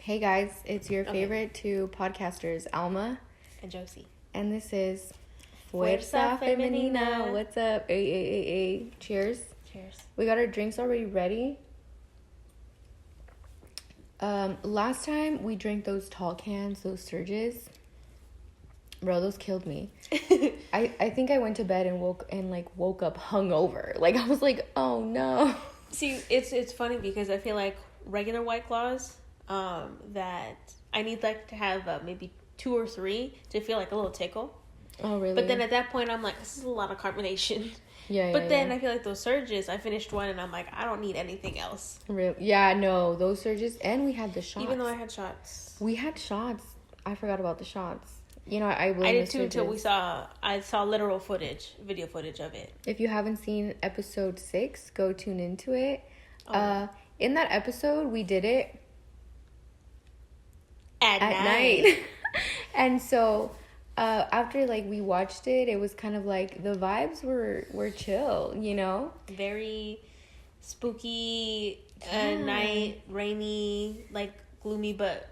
Hey guys, it's your favorite two podcasters, Alma and Josie. And this is Fuerza, Femenina. What's up? Ay. Cheers. Cheers. We got our drinks already ready. Last time we drank those tall cans, those surges. Bro, those killed me. I think I went to bed and woke up hungover. Like I was like, oh no. See, it's funny because I feel like regular White Claws, that I need like to have maybe 2 or 3 to feel like a little tickle. Oh really? But then at that point I'm like, this is a lot of carbonation. Yeah. But then I feel like those surges, I finished one and I'm like, I don't need anything else. Real? Yeah, no, those surges, and we had the shots. Even though I had shots. We had shots. I forgot about the shots. You know, I did too until I saw literal footage, video footage of it. If you haven't seen episode 6, go tune into it. Oh. In that episode, we did it at night. And so after we watched it, it was kind of like the vibes were chill, you know? Very spooky, night, rainy, gloomy but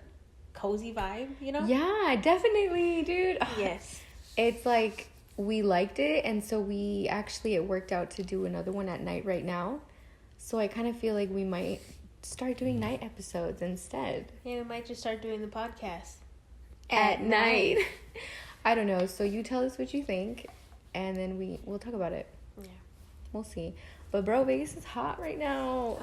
cozy vibe, you know? Yeah, definitely, dude. Yes. It's like we liked it, and so it worked out to do another one at night right now. So I kind of feel like we might start doing night episodes instead. Yeah, we might just start doing the podcast at night. I don't know. So you tell us what you think, and then we'll talk about it. Yeah. We'll see. But bro, Vegas is hot right now.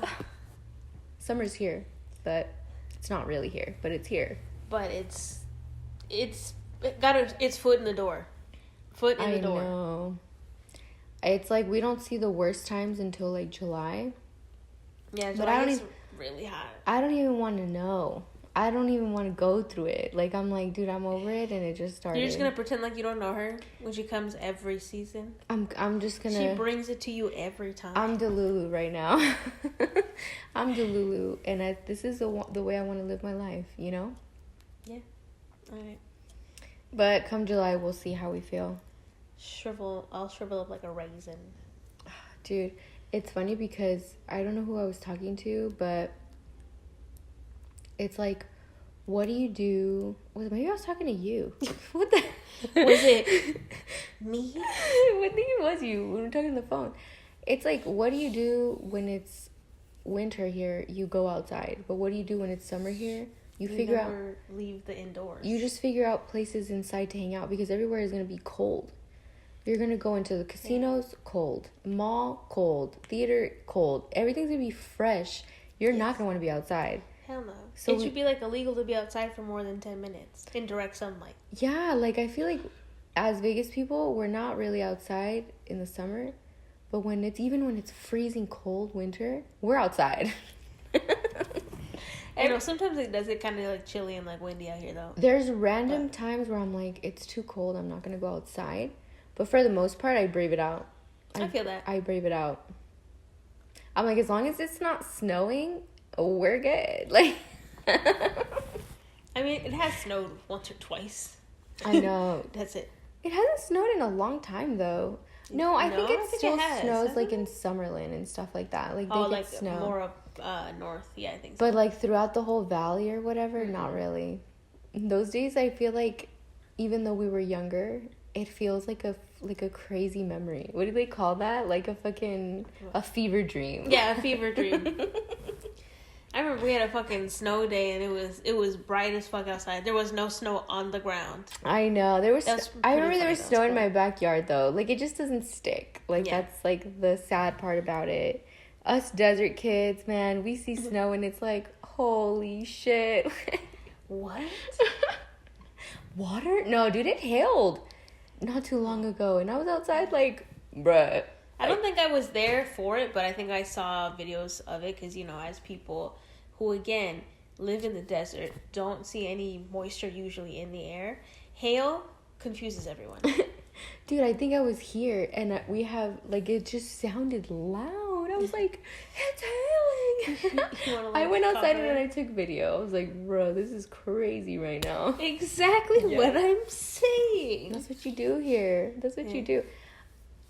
Summer's here, but it's not really here, but it's here. But it's got its foot in the door. Foot in the door. I know. It's like we don't see the worst times until July. Yeah, July is really hot. I don't even want to know. I don't even want to go through it. I'm like, dude, I'm over it, and it just started. You're just gonna pretend like you don't know her when she comes every season. I'm just gonna. She brings it to you every time. I'm Delulu right now. I'm Delulu, and this is the way I want to live my life. You know. Yeah. All right. But come July, we'll see how we feel. I'll shrivel up like a raisin. Dude, it's funny because I don't know who I was talking to, but it's like, what do you do? Maybe I was talking to you. What the? Was it me? I think it was you when we were talking on the phone. It's like, what do you do when it's winter here? You go outside. But what do you do when it's summer here? You figure out. Leave the indoors. You just figure out places inside to hang out because everywhere is going to be cold. You're going to go into the casinos, cold. Mall, cold. Theater, cold. Everything's going to be fresh. You're not going to want to be outside. Hell no. So it should be illegal to be outside for more than 10 minutes in direct sunlight. Yeah, I feel like as Vegas people, we're not really outside in the summer. But when it's freezing cold winter, we're outside. I know, sometimes it does get kind of chilly and windy out here though. There's random times where I'm like, it's too cold, I'm not going to go outside. But for the most part, I brave it out. I feel that. I brave it out. I'm like, as long as it's not snowing, we're good. I mean, it has snowed once or twice. I know. That's it. It hasn't snowed in a long time, though. No, I think it still snows, in Summerlin and stuff like that. They get snow. More up north. Yeah, I think so. But, throughout the whole valley or whatever, not really. Those days, I feel like, even though we were younger, it feels like a crazy memory. What do they call that? A fever dream. Yeah, a fever dream. I remember we had a fucking snow day and it was bright as fuck outside. There was no snow on the ground. I know. I remember there was snow in my backyard though. It just doesn't stick. That's the sad part about it. Us desert kids, man, we see snow and it's like, holy shit. What? Water? No, dude, it hailed not too long ago and I was outside bruh. I don't think I was there for it, but I think I saw videos of it because, as people who, again, live in the desert, don't see any moisture usually in the air, hail confuses everyone. Dude, I think I was here and we have, it just sounded loud. I was like, it's hailing. I went outside and then I took video. I was like, bro, this is crazy right now. Exactly what I'm saying. That's what you do here. That's what you do.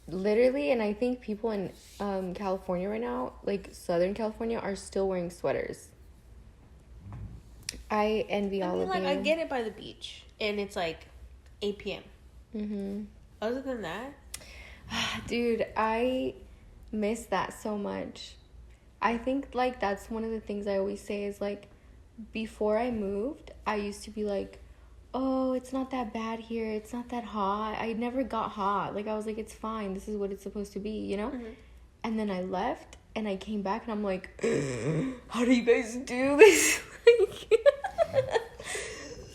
Literally, and I think people in California right now, Southern California, are still wearing sweaters. I envy all of like, you. I get it by the beach, and it's like 8 p.m. Mm-hmm. Other than that, dude, I miss that so much. I think like that's one of the things I always say is like, before I moved, I used to be like, oh, it's not that bad here. It's not that hot. I never got hot. Like, I was like, it's fine. This is what it's supposed to be, you know? mm-hmm. And then I left, and I came back, and I'm like, how do you guys do this?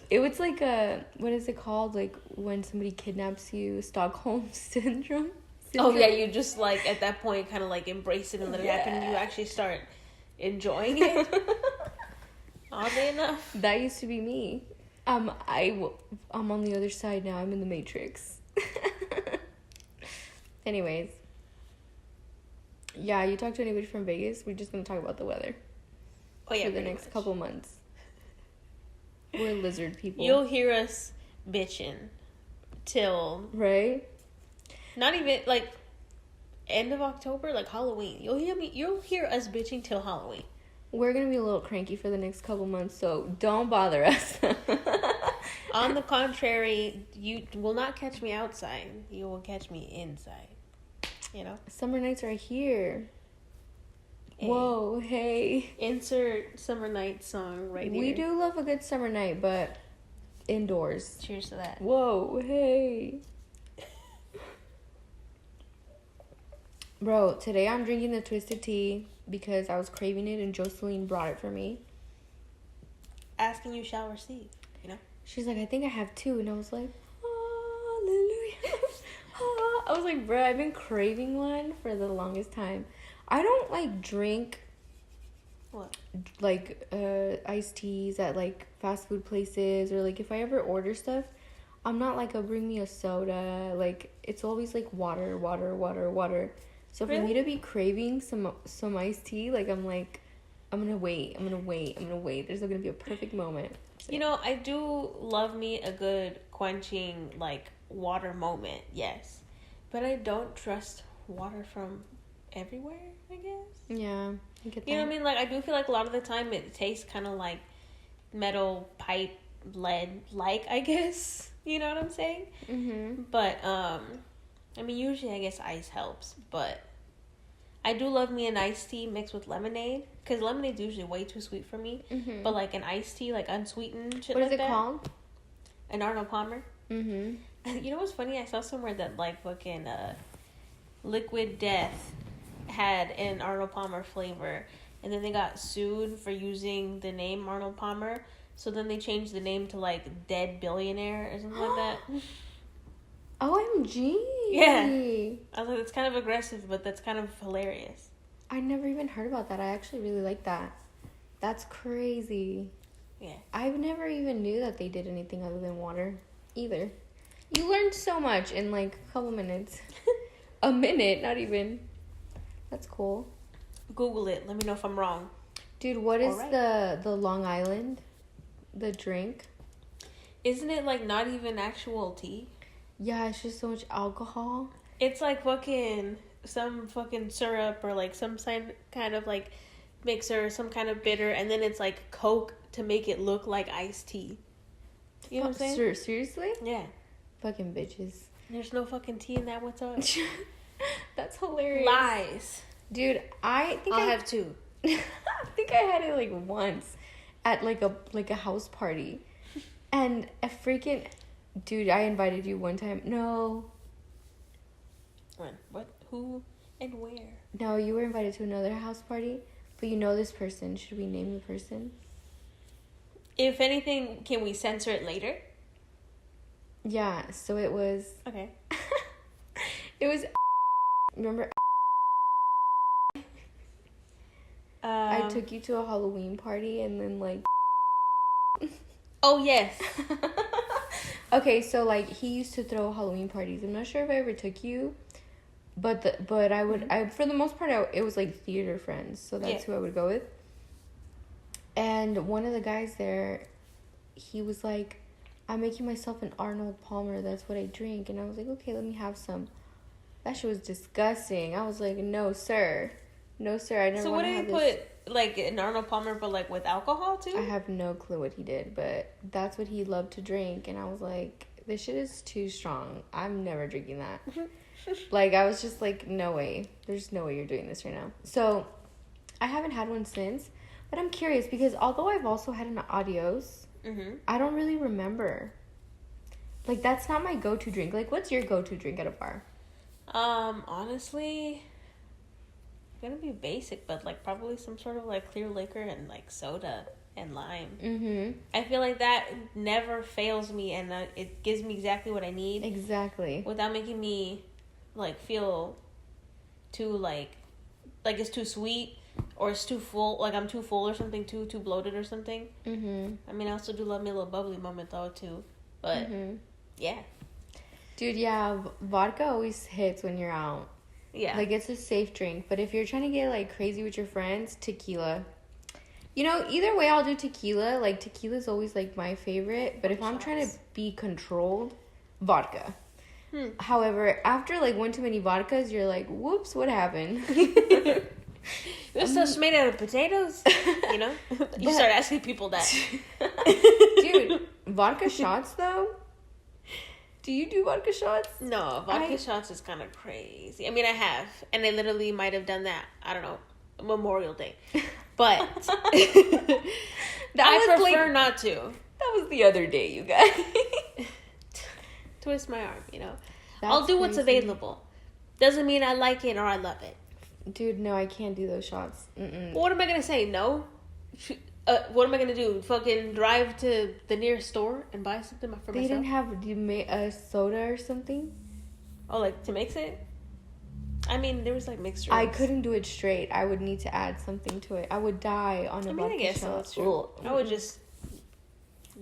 It was like a, what is it called? Like, when somebody kidnaps you, Stockholm Syndrome? Oh, yeah, you just, like, at that point, kind of, like, embrace it and let it happen, and you actually start enjoying it. Oddly enough. That used to be me. I'm on the other side now. I'm in the Matrix. Anyways. Yeah, you talk to anybody from Vegas, we're just going to talk about the weather. Oh, yeah, for the next couple months. We're lizard people. You'll hear us bitching till... Right? Not even, like, end of October, like Halloween. You'll hear us bitching till Halloween. We're going to be a little cranky for the next couple months, so don't bother us. On the contrary, you will not catch me outside. You will catch me inside. You know? Summer nights are here. Hey. Whoa, hey. Insert summer night song right here. We do love a good summer night, but indoors. Cheers to that. Whoa, hey. Bro, today I'm drinking the twisted tea because I was craving it and Jocelyn brought it for me. Asking you shall receive, you know? She's like, I think I have two. And I was like, hallelujah. I was like, bro, I've been craving one for the longest time. I don't like drink what? Like iced teas at like fast food places, or like if I ever order stuff, I'm not like a bring me a soda. Like it's always like water. So for me to be craving some iced tea, like I'm like, I'm gonna wait. There's gonna be a perfect moment. So. You know, I do love me a good quenching like water moment, yes, but I don't trust water from everywhere, I guess. Yeah, I get that. You know what I mean? Like, I do feel like a lot of the time it tastes kind of like metal pipe lead, like, I guess. You know what I'm saying? Mm-hmm. But, I mean, usually I guess ice helps, but I do love me an iced tea mixed with lemonade, because lemonade's usually way too sweet for me. Mm-hmm. But, like, an iced tea, like, unsweetened shit what like is it that. called? An Arnold Palmer. Mm-hmm. You know what's funny? I saw somewhere that, like, fucking Liquid Death had an Arnold Palmer flavor, and then they got sued for using the name Arnold Palmer, so then they changed the name to like Dead Billionaire or something like that. OMG. Yeah, I was like, it's kind of aggressive, but that's kind of hilarious. I never even heard about that. I actually really like that. That's crazy. Yeah, I've never even knew that they did anything other than water either. You learned so much in like a couple minutes. A minute, not even. That's cool. Google it. Let me know if I'm wrong. Dude, what is right. the Long Island? The drink? Isn't it like not even actual tea? Yeah, it's just so much alcohol. It's like some fucking syrup or like some kind of like mixer, some kind of bitter, and then it's like Coke to make it look like iced tea. You know what I'm saying? Seriously? Yeah. Fucking bitches. There's no fucking tea in that. What's up? That's hilarious. Lies. Dude, I think I'll have two. I think I had it like once at like a house party. And a freaking dude, I invited you one time. No. When? What? Who? And where? No, you were invited to another house party, but you know this person. Should we name the person? If anything, can we censor it later? Yeah, so it was... Okay. It was... Remember... I took you to a Halloween party and then, like... Oh, yes. Okay, so, like, he used to throw Halloween parties. I'm not sure if I ever took you, but I would... for the most part, it was, like, theater friends, so that's who I would go with. And one of the guys there, he was like... I'm making myself an Arnold Palmer. That's what I drink. And I was like, okay, let me have some. That shit was disgusting. I was like, no, sir. I never want to have this. like an Arnold Palmer, but like with alcohol too? I have no clue what he did, but that's what he loved to drink. And I was like, this shit is too strong. I'm never drinking that. Like, I was just like, no way. There's no way you're doing this right now. So, I haven't had one since. But I'm curious because although I've also had an Adios, I don't really remember. Like, that's not my go-to drink. Like, what's your go-to drink at a bar? Honestly, gonna be basic, but like probably some sort of like clear liquor and like soda and lime. I feel like that never fails me, and it gives me exactly what I need. Exactly. Without making me like feel too like it's too sweet or it's too full, like I'm too full or something, too bloated or something. I mean, I also do love me a little bubbly moment though too, but yeah. Dude, yeah, vodka always hits when you're out. Yeah. Like, it's a safe drink. But if you're trying to get, like, crazy with your friends, tequila. You know, either way, I'll do tequila. Like, tequila's always, like, my favorite. But if I'm trying to be controlled, vodka. However, after, like, one too many vodkas, you're like, whoops, what happened? This stuff's made out of potatoes, you know? You start asking people that. Dude, vodka shots, though? Do you do vodka shots? No, vodka shots is kind of crazy. I mean, I have. And I literally might have done that, I don't know, Memorial Day. But I prefer not to. That was the other day, you guys. Twist my arm, you know? I'll do what's available. Doesn't mean I like it or I love it. Dude, no, I can't do those shots. Well, what am I going to say? No? What am I going to do? Fucking drive to the nearest store and buy something for myself? They didn't have a soda or something? Oh, like to mix it? I mean, there was like mixed drinks. I couldn't do it straight. I would need to add something to it. I would die on a vodka shot. I guess so, that's true. I would just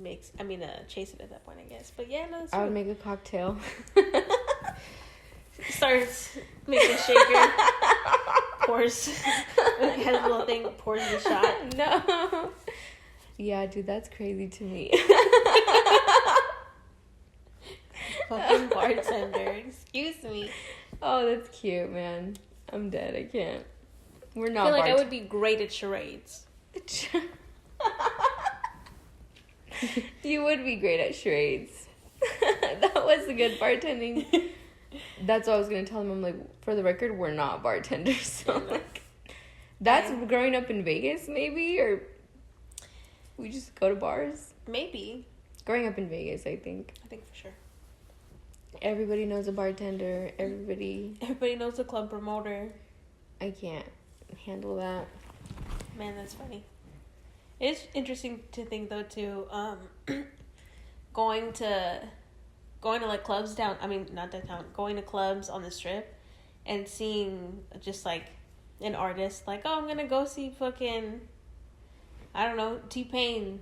chase it at that point, I guess. But yeah, no, that's true. I would make a cocktail. Starts making a shaker. Pours. Has a little thing. Pours the shot. No. Yeah, dude, that's crazy to me. Fucking bartender. Excuse me. Oh, that's cute, man. I'm dead. I can't. We're not. I feel like I would be great at charades. You would be great at charades. That was a good bartending. That's what I was gonna tell him. I'm like, for the record, we're not bartenders. So like, that's growing up in Vegas, maybe, or we just go to bars. Maybe. Growing up in Vegas, I think. I think for sure. Everybody knows a bartender. Everybody knows a club promoter. I can't handle that. Man, that's funny. It's interesting to think though too. Going to like clubs not downtown. Going to clubs on the Strip, and seeing just like an artist like, oh, I'm gonna go see fucking, I don't know, T-Pain,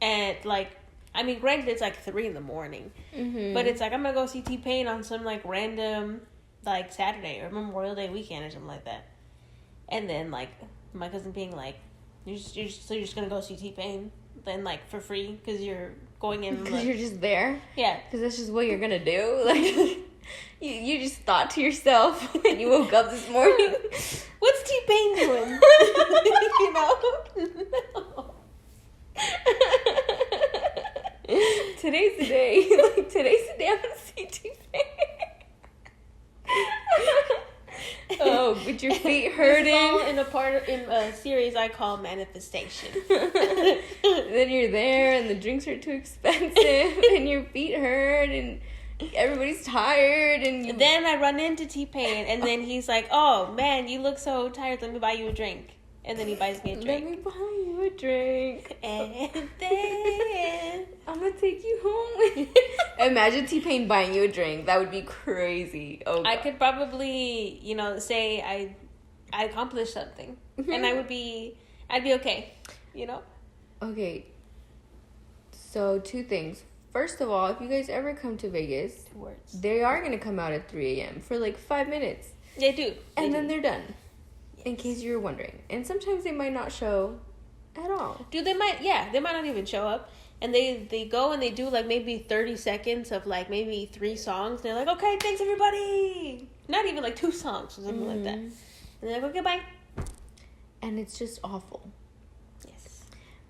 at like, I mean, granted it's like 3 a.m, but it's like I'm gonna go see T-Pain on some like random like Saturday or Memorial Day weekend or something like that, and then like my cousin being like, you're just gonna go see T-Pain then like for free because you're going in because like, you're just there, yeah, because that's just what you're gonna do. Like you just thought to yourself when you woke up this morning, what's T-Pain doing? You know. No. Today's the day. Like, today's the day I'm gonna see T-Pain. Oh, with your feet hurting. This is all in a series I call Manifestation. Then you're there, and the drinks are too expensive, and your feet hurt, and everybody's tired, and then I run into T-Pain, and then he's like, "Oh man, you look so tired. Let me buy you a drink." And then he buys me a drink. Let me buy you a drink. And then I'm gonna take you home. Imagine T-Pain buying you a drink. That would be crazy. Oh, God. I could probably, say I accomplished something. And I'd be okay, Okay. So, 2 things. First of all, if you guys ever come to Vegas, 2 words. They are gonna come out at 3 a.m. for like 5 minutes. They do. And then they're done. In case you were wondering. And sometimes they might not show at all. Dude, they might not even show up. And they go and they do like maybe 30 seconds of like maybe 3 songs. And they're like, okay, thanks everybody. Not even like 2 songs or something like that. And they're like, okay, bye. and it's just awful. Yes.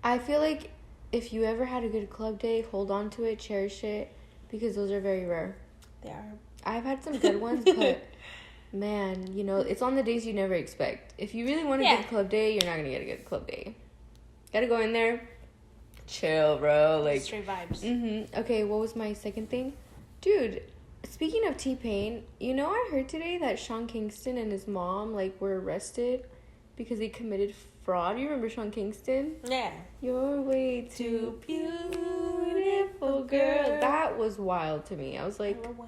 I feel like if you ever had a good club day, hold on to it, cherish it, because those are very rare. They are. I've had some good ones, but man, you know, it's on the days you never expect. If you really want a good club day, you're not gonna get a good club day. Gotta go in there, chill, bro. Like straight vibes. Mm-hmm. Okay, what was my second thing? Dude, speaking of T-Pain, you know, I heard today that Sean Kingston and his mom, like, were arrested because they committed fraud. You remember Sean Kingston? Yeah. You're way too beautiful, girl. That was wild to me. I was like, oh, wow.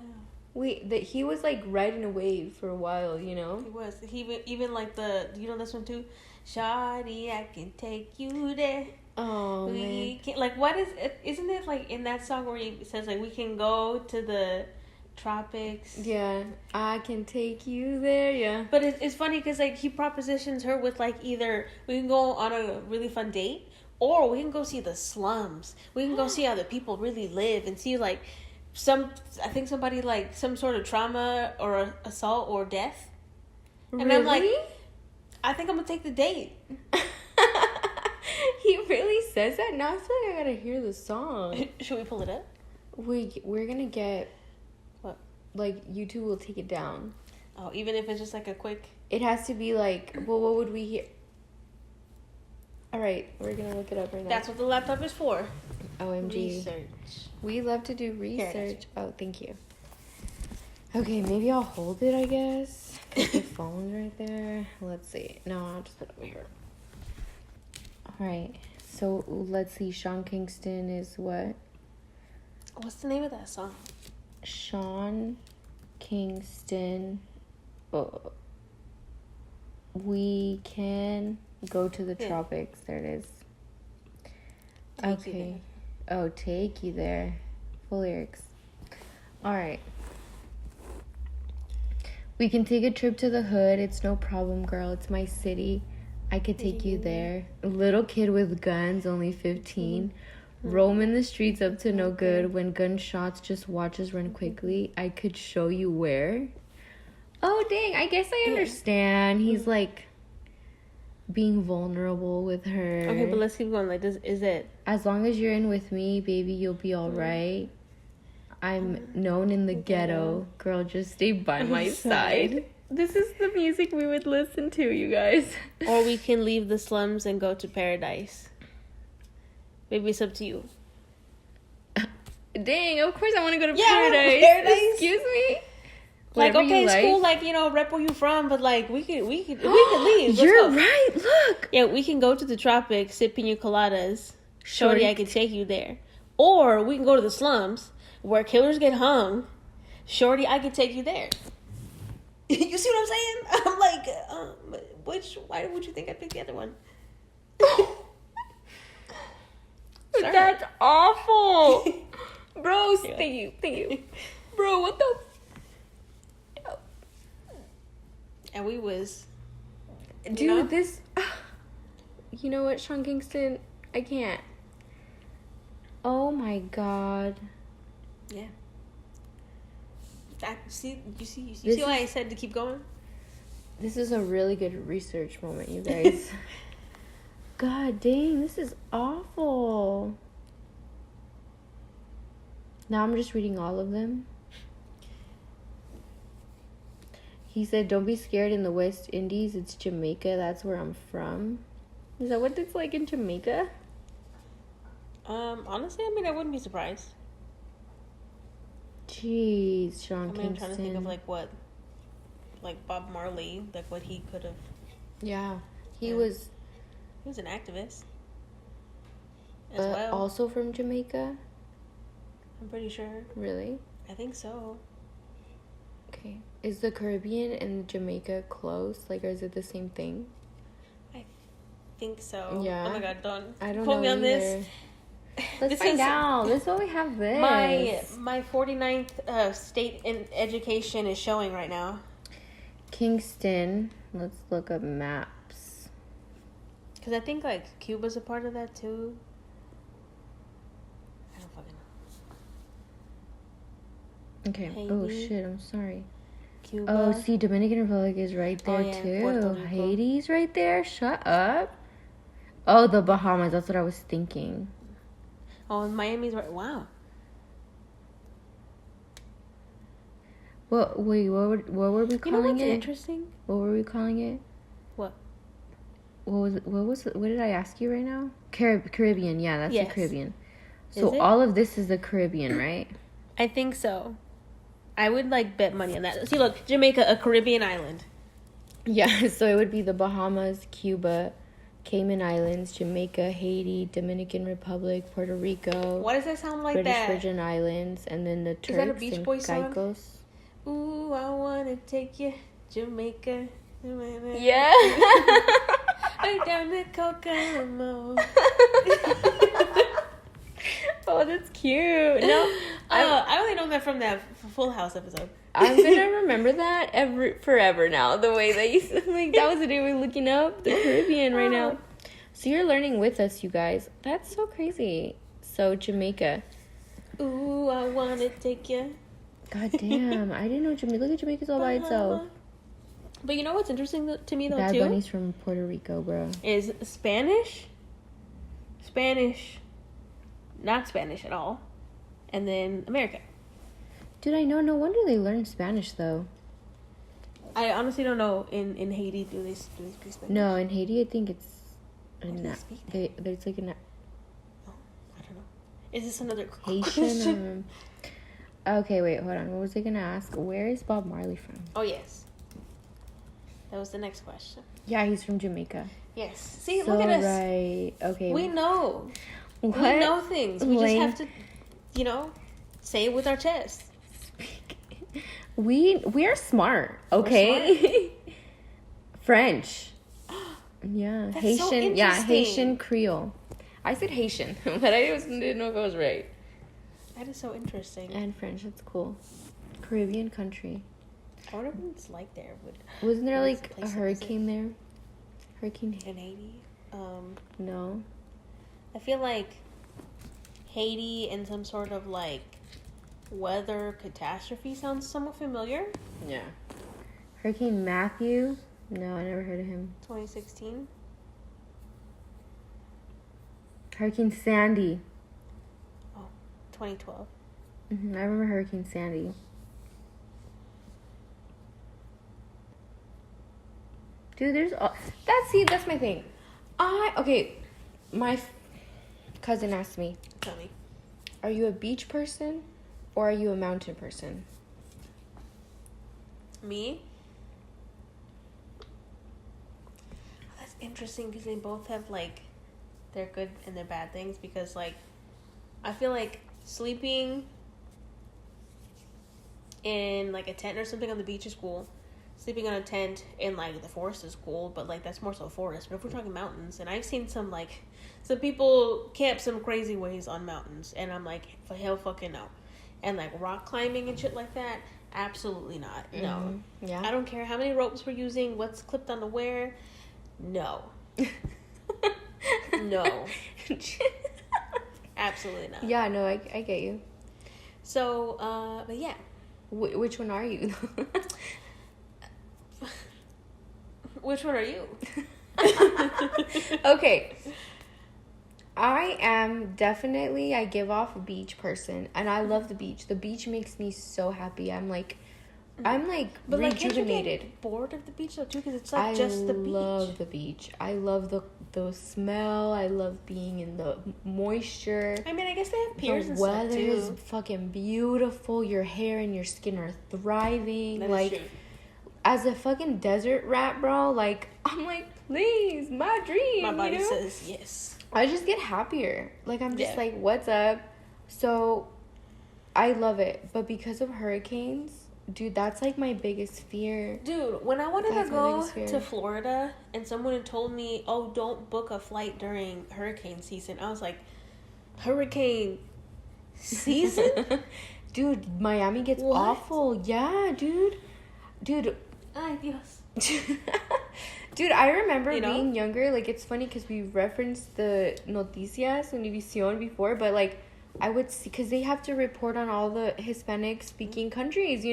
Wait, that he was like riding a wave for a while, you know? He was. He even like you know this one too? Shawty, I can take you there. Oh, man. Like, what is it? Isn't it like in that song where he says like we can go to the tropics? Yeah, I can take you there, yeah. But it's funny because like he propositions her with like either we can go on a really fun date or we can go see the slums. We can go see how the people really live and see like I think somebody like some sort of trauma or assault or death. And really? I'm like, I think I'm gonna take the date. He really says that? Now I feel like I gotta hear the song. Should we pull it up? We're gonna get what? Like YouTube will take it down. Oh, even if it's just like a quick. It has to be like, well, what would we hear? All right, we're gonna look it up right now. That's what the laptop is for. OMG. Research. We love to do research. Oh, thank you. Okay, maybe I'll hold it, I guess. Put the phone's right there. Let's see. No, I'll just put it over here. All right. So, let's see. Sean Kingston is what? What's the name of that song? Sean Kingston. Oh, we can go to the tropics. There it is. Okay. Oh, take you there. Full lyrics. All right. We can take a trip to the hood. It's no problem, girl. It's my city. I could take you there. A little kid with guns, only 15. Roaming the streets up to no good. When gunshots, just watch us run quickly. I could show you where. Oh, dang. I guess I understand. He's like being vulnerable with her. Okay, but let's keep going. Like, is it? As long as you're in with me, baby, you'll be all right. I'm known in the ghetto. Girl, just stay by my side. This is the music we would listen to, you guys. Or we can leave the slums and go to paradise. Maybe it's up to you. Dang, of course I want to go to paradise. Excuse me? Like, Whatever okay, it's cool, like, you know, rep where you from, but like we can leave. Let's You're go. right, look. Yeah, we can go to the tropics, sip pina coladas. Shorty, I can take you there. Or we can go to the slums where killers get hung. Shorty, I can take you there. You see what I'm saying? I'm like, why would you think I picked the other one? That's awful. Bro, thank you. Bro, what the... And we was... Dude, this... You know what, Sean Kingston? I can't. Oh my god. Yeah. You see why I said to keep going? This is a really good research moment, you guys. God dang, this is awful. Now I'm just reading all of them. He said, don't be scared in the West Indies. It's Jamaica. That's where I'm from. Is that what it's like in Jamaica? Honestly, I mean, I wouldn't be surprised. Jeez, Sean Kingston. I'm trying to think of like Bob Marley, like what he could have. Yeah, he was. He was an activist. As well. Also from Jamaica. I'm pretty sure. Really? I think so. Okay. Is the Caribbean and Jamaica close? Like, or is it the same thing? I think so. Yeah. Oh my god, I don't quote know me on either. this. Let's find out. This is why we have this. My 49th state in education is showing right now. Kingston. Let's look up maps. Because I think like Cuba's a part of that too. I don't fucking know. Okay. Haiti. Oh shit, I'm sorry. Cuba. Oh, see, Dominican Republic is right there too. Haiti's right there. Shut up. Oh, the Bahamas. That's what I was thinking. Oh, Miami's right. Wow. Well, wait, what were we calling what's it? Interesting? What were we calling it? What? What did I ask you right now? Caribbean. Yeah, that's the Caribbean. So all of this is the Caribbean, right? I think so. I would like bet money on that. See, look, Jamaica, a Caribbean island. Yeah, so it would be the Bahamas, Cuba, Cayman Islands, Jamaica, Haiti, Dominican Republic, Puerto Rico. Why does that sound like British that? Virgin Islands, and then the Turks is that a Beach and Boys song? Caicos. Ooh, I wanna take you, Jamaica. Yeah. Right down the Kokomo. Oh, that's cute. No, I only know that from that Full House episode. I'm gonna remember that forever now. The way that you like that was the day we were looking up the Caribbean right now. So you're learning with us, you guys. That's so crazy. So Jamaica. Ooh, I wanna take you. God damn, I didn't know Jamaica. Look at Jamaica's all by itself. But you know what's interesting to me though Bad too? Bunny's from Puerto Rico, bro. Is Spanish, not Spanish at all, and then American. Dude, I know. No wonder they learn Spanish though. I honestly don't know. In Haiti, do they speak Spanish? No, in Haiti, I think it's. There's like an. Oh, I don't know. Is this another Haitian? Okay, wait, hold on. What was I gonna ask? Where is Bob Marley from? Oh yes. That was the next question. Yeah, he's from Jamaica. Yes. See, look at us. Right. Okay. We know. What? We know things. We just have to, say it with our chest. We are smart. Okay. We're smart. French. Yeah. That's Haitian. so Yeah, Haitian Creole. I said Haitian, but I didn't know if I was right. That is so interesting. And French. That's cool. Caribbean country. I wonder what it's like there. Wasn't there like a hurricane there? Hurricane in Haiti? No. I feel like Haiti and some sort of like weather catastrophe sounds somewhat familiar. Yeah. Hurricane Matthew? No, I never heard of him. 2016. Hurricane Sandy. Oh, 2012. I remember Hurricane Sandy. Dude, that's my thing. My cousin asked me, Tell me. are you a beach person or are you a mountain person? Me? That's interesting because they both have like their good and their bad things, because like I feel like sleeping in like a tent or something on the beach is cool. Sleeping on a tent in like the forest is cool, but like that's more so forest. But if we're talking mountains, and I've seen some people camp some crazy ways on mountains, and I'm like, for hell fucking no. And like rock climbing and shit like that, absolutely not. No. Yeah. I don't care how many ropes we're using, what's clipped onto where. No. No. Absolutely not. Yeah, no, I get you. So, but yeah. Which one are you? Which one are you? Okay. I give off a beach person, and I love the beach. The beach makes me so happy. I'm like but rejuvenated. like, can't you get bored of the beach though too? Because it's like just the beach. I love the beach. I love the smell. I love being in the moisture. I mean, I guess they have piers and stuff too. The weather is fucking beautiful. Your hair and your skin are thriving. That like, is true. As a fucking desert rat, bro, like, I'm like, please, my dream. My body says yes. I just get happier. Like, I'm just like, what's up? So, I love it. But because of hurricanes, dude, that's like my biggest fear. Dude, when I wanted to go to Florida and someone had told me, oh, don't book a flight during hurricane season, I was like, hurricane season? Dude, Miami gets awful. Yeah, dude. Ay, Dios. Dude, I remember being younger. Like, it's funny because we referenced the Noticias Univision before, but like, I would see, because they have to report on all the Hispanic speaking countries,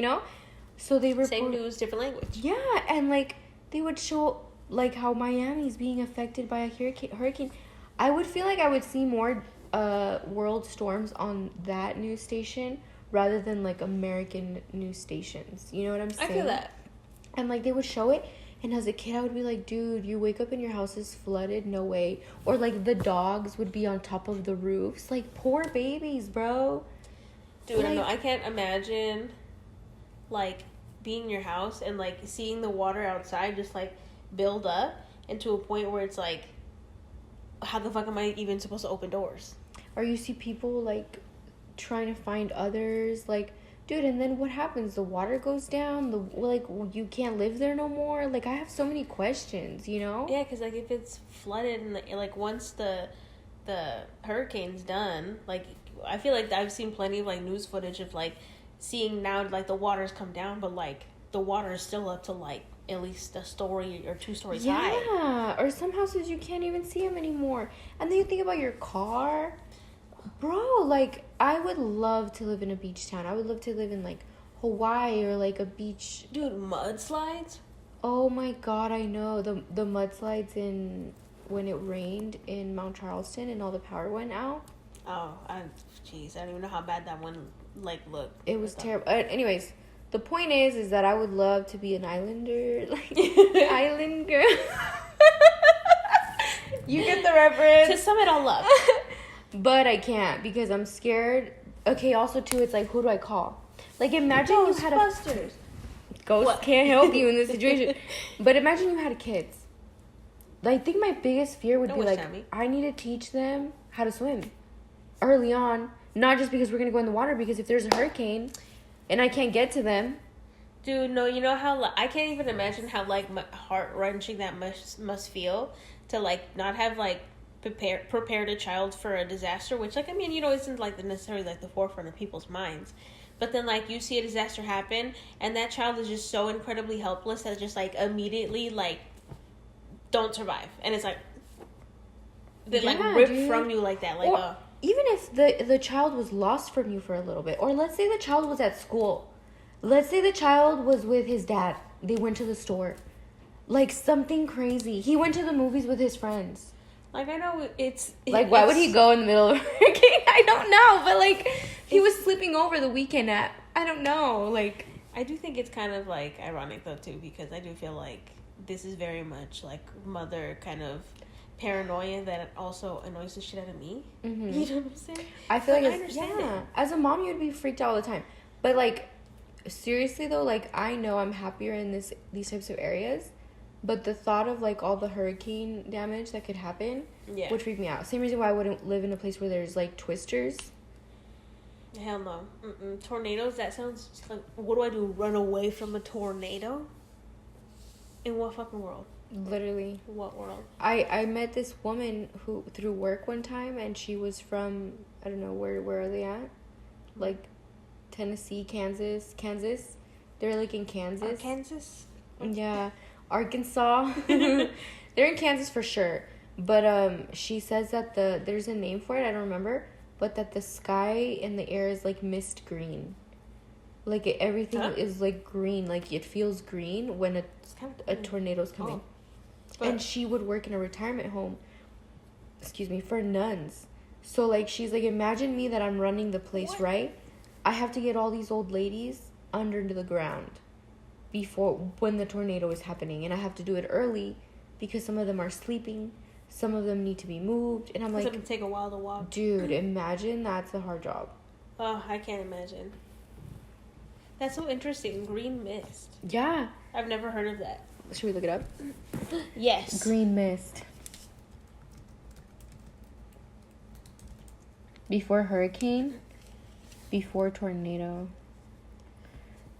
So they report... Same news, different language. Yeah, and, like, they would show, like, how Miami's being affected by a hurricane. I would feel like I would see more world storms on that news station rather than, like, American news stations. You know what I'm saying? I feel that. And, like, they would show it, and as a kid, I would be like, dude, you wake up and your house is flooded? No way. Or, like, the dogs would be on top of the roofs. Like, poor babies, bro. Dude, like, I can't imagine, like, being in your house and, like, seeing the water outside just, like, build up and to a point where it's, like, how the fuck am I even supposed to open doors? Or you see people, like, trying to find others, like, dude, and then what happens? The water goes down? You can't live there no more? Like, I have so many questions, you know? Yeah, because, like, if it's flooded and, like, once the hurricane's done, like, I feel like I've seen plenty of, like, news footage of, like, seeing now, like, the water's come down, but, like, the water is still up to, like, at least a story or 2 stories high. Yeah, or some houses you can't even see them anymore. And then you think about your car. Bro, like, I would love to live in a beach town. I would love to live in, like, Hawaii or, like, a beach. Dude, mudslides? Oh, my God, I know. The mudslides when it rained in Mount Charleston and all the power went out. Oh, jeez, I don't even know how bad that one, like, looked. It was terrible. Anyways, the point is that I would love to be an islander, like, island girl. You get the reference. To sum it all up. But I can't because I'm scared. Okay, also, too, it's like, who do I call? Like, imagine you had Ghostbusters. Ghosts can't help you in this situation. But imagine you had kids. I think my biggest fear would be, like, Sammy. I need to teach them how to swim early on. Not just because we're going to go in the water, because if there's a hurricane and I can't get to them. Dude, no, you know how, like, I can't even imagine how, like, heart-wrenching that must feel to, like, not have, like, prepared a child for a disaster, which, like, I mean, you know, isn't, like, necessarily, like, the forefront of people's minds. But then, like, you see a disaster happen, and that child is just so incredibly helpless that just, like, immediately, like, don't survive. And it's, like, they, like, rip from you like that. Like, even if the child was lost from you for a little bit, or let's say the child was at school. Let's say the child was with his dad. They went to the store. Like, something crazy. He went to the movies with his friends. Like, I know Like, why would he go in the middle of a hurricane? I don't know. But, like, he was sleeping over the weekend at... I don't know. Like... I do think it's kind of, like, ironic, though, too. Because I do feel like this is very much, like, mother kind of paranoia that also annoys the shit out of me. Mm-hmm. You know what I'm saying? I feel like I understand it. As a mom, you'd be freaked out all the time. But, like, seriously, though, like, I know I'm happier in these types of areas. But the thought of, like, all the hurricane damage that could happen would freak me out. Same reason why I wouldn't live in a place where there's, like, twisters. Hell no. Tornadoes, that sounds like... What do I do? Run away from a tornado? In what fucking world? Literally. What world? I met this woman who through work one time, and she was from, I don't know, where are they at? Like, Tennessee, Kansas. They're, like, in Kansas. Kansas? Yeah. Arkansas. They're in Kansas for sure. But she says that there's a name for it, I don't remember, but that the sky and the air is like mist green. Like everything is like green, like it feels green when a tornado's coming. And she would work in a retirement home, for nuns. So like she's like, imagine me that I'm running the place, right? I have to get all these old ladies under the ground when the tornado is happening, and I have to do it early because some of them are sleeping, some of them need to be moved, and I'm like, it's gonna take a while to walk. Dude, imagine that's a hard job. Oh, I can't imagine. That's so interesting. Green mist. Yeah, I've never heard of that. Should we look it up? Yes. Green mist. Before hurricane, before tornado.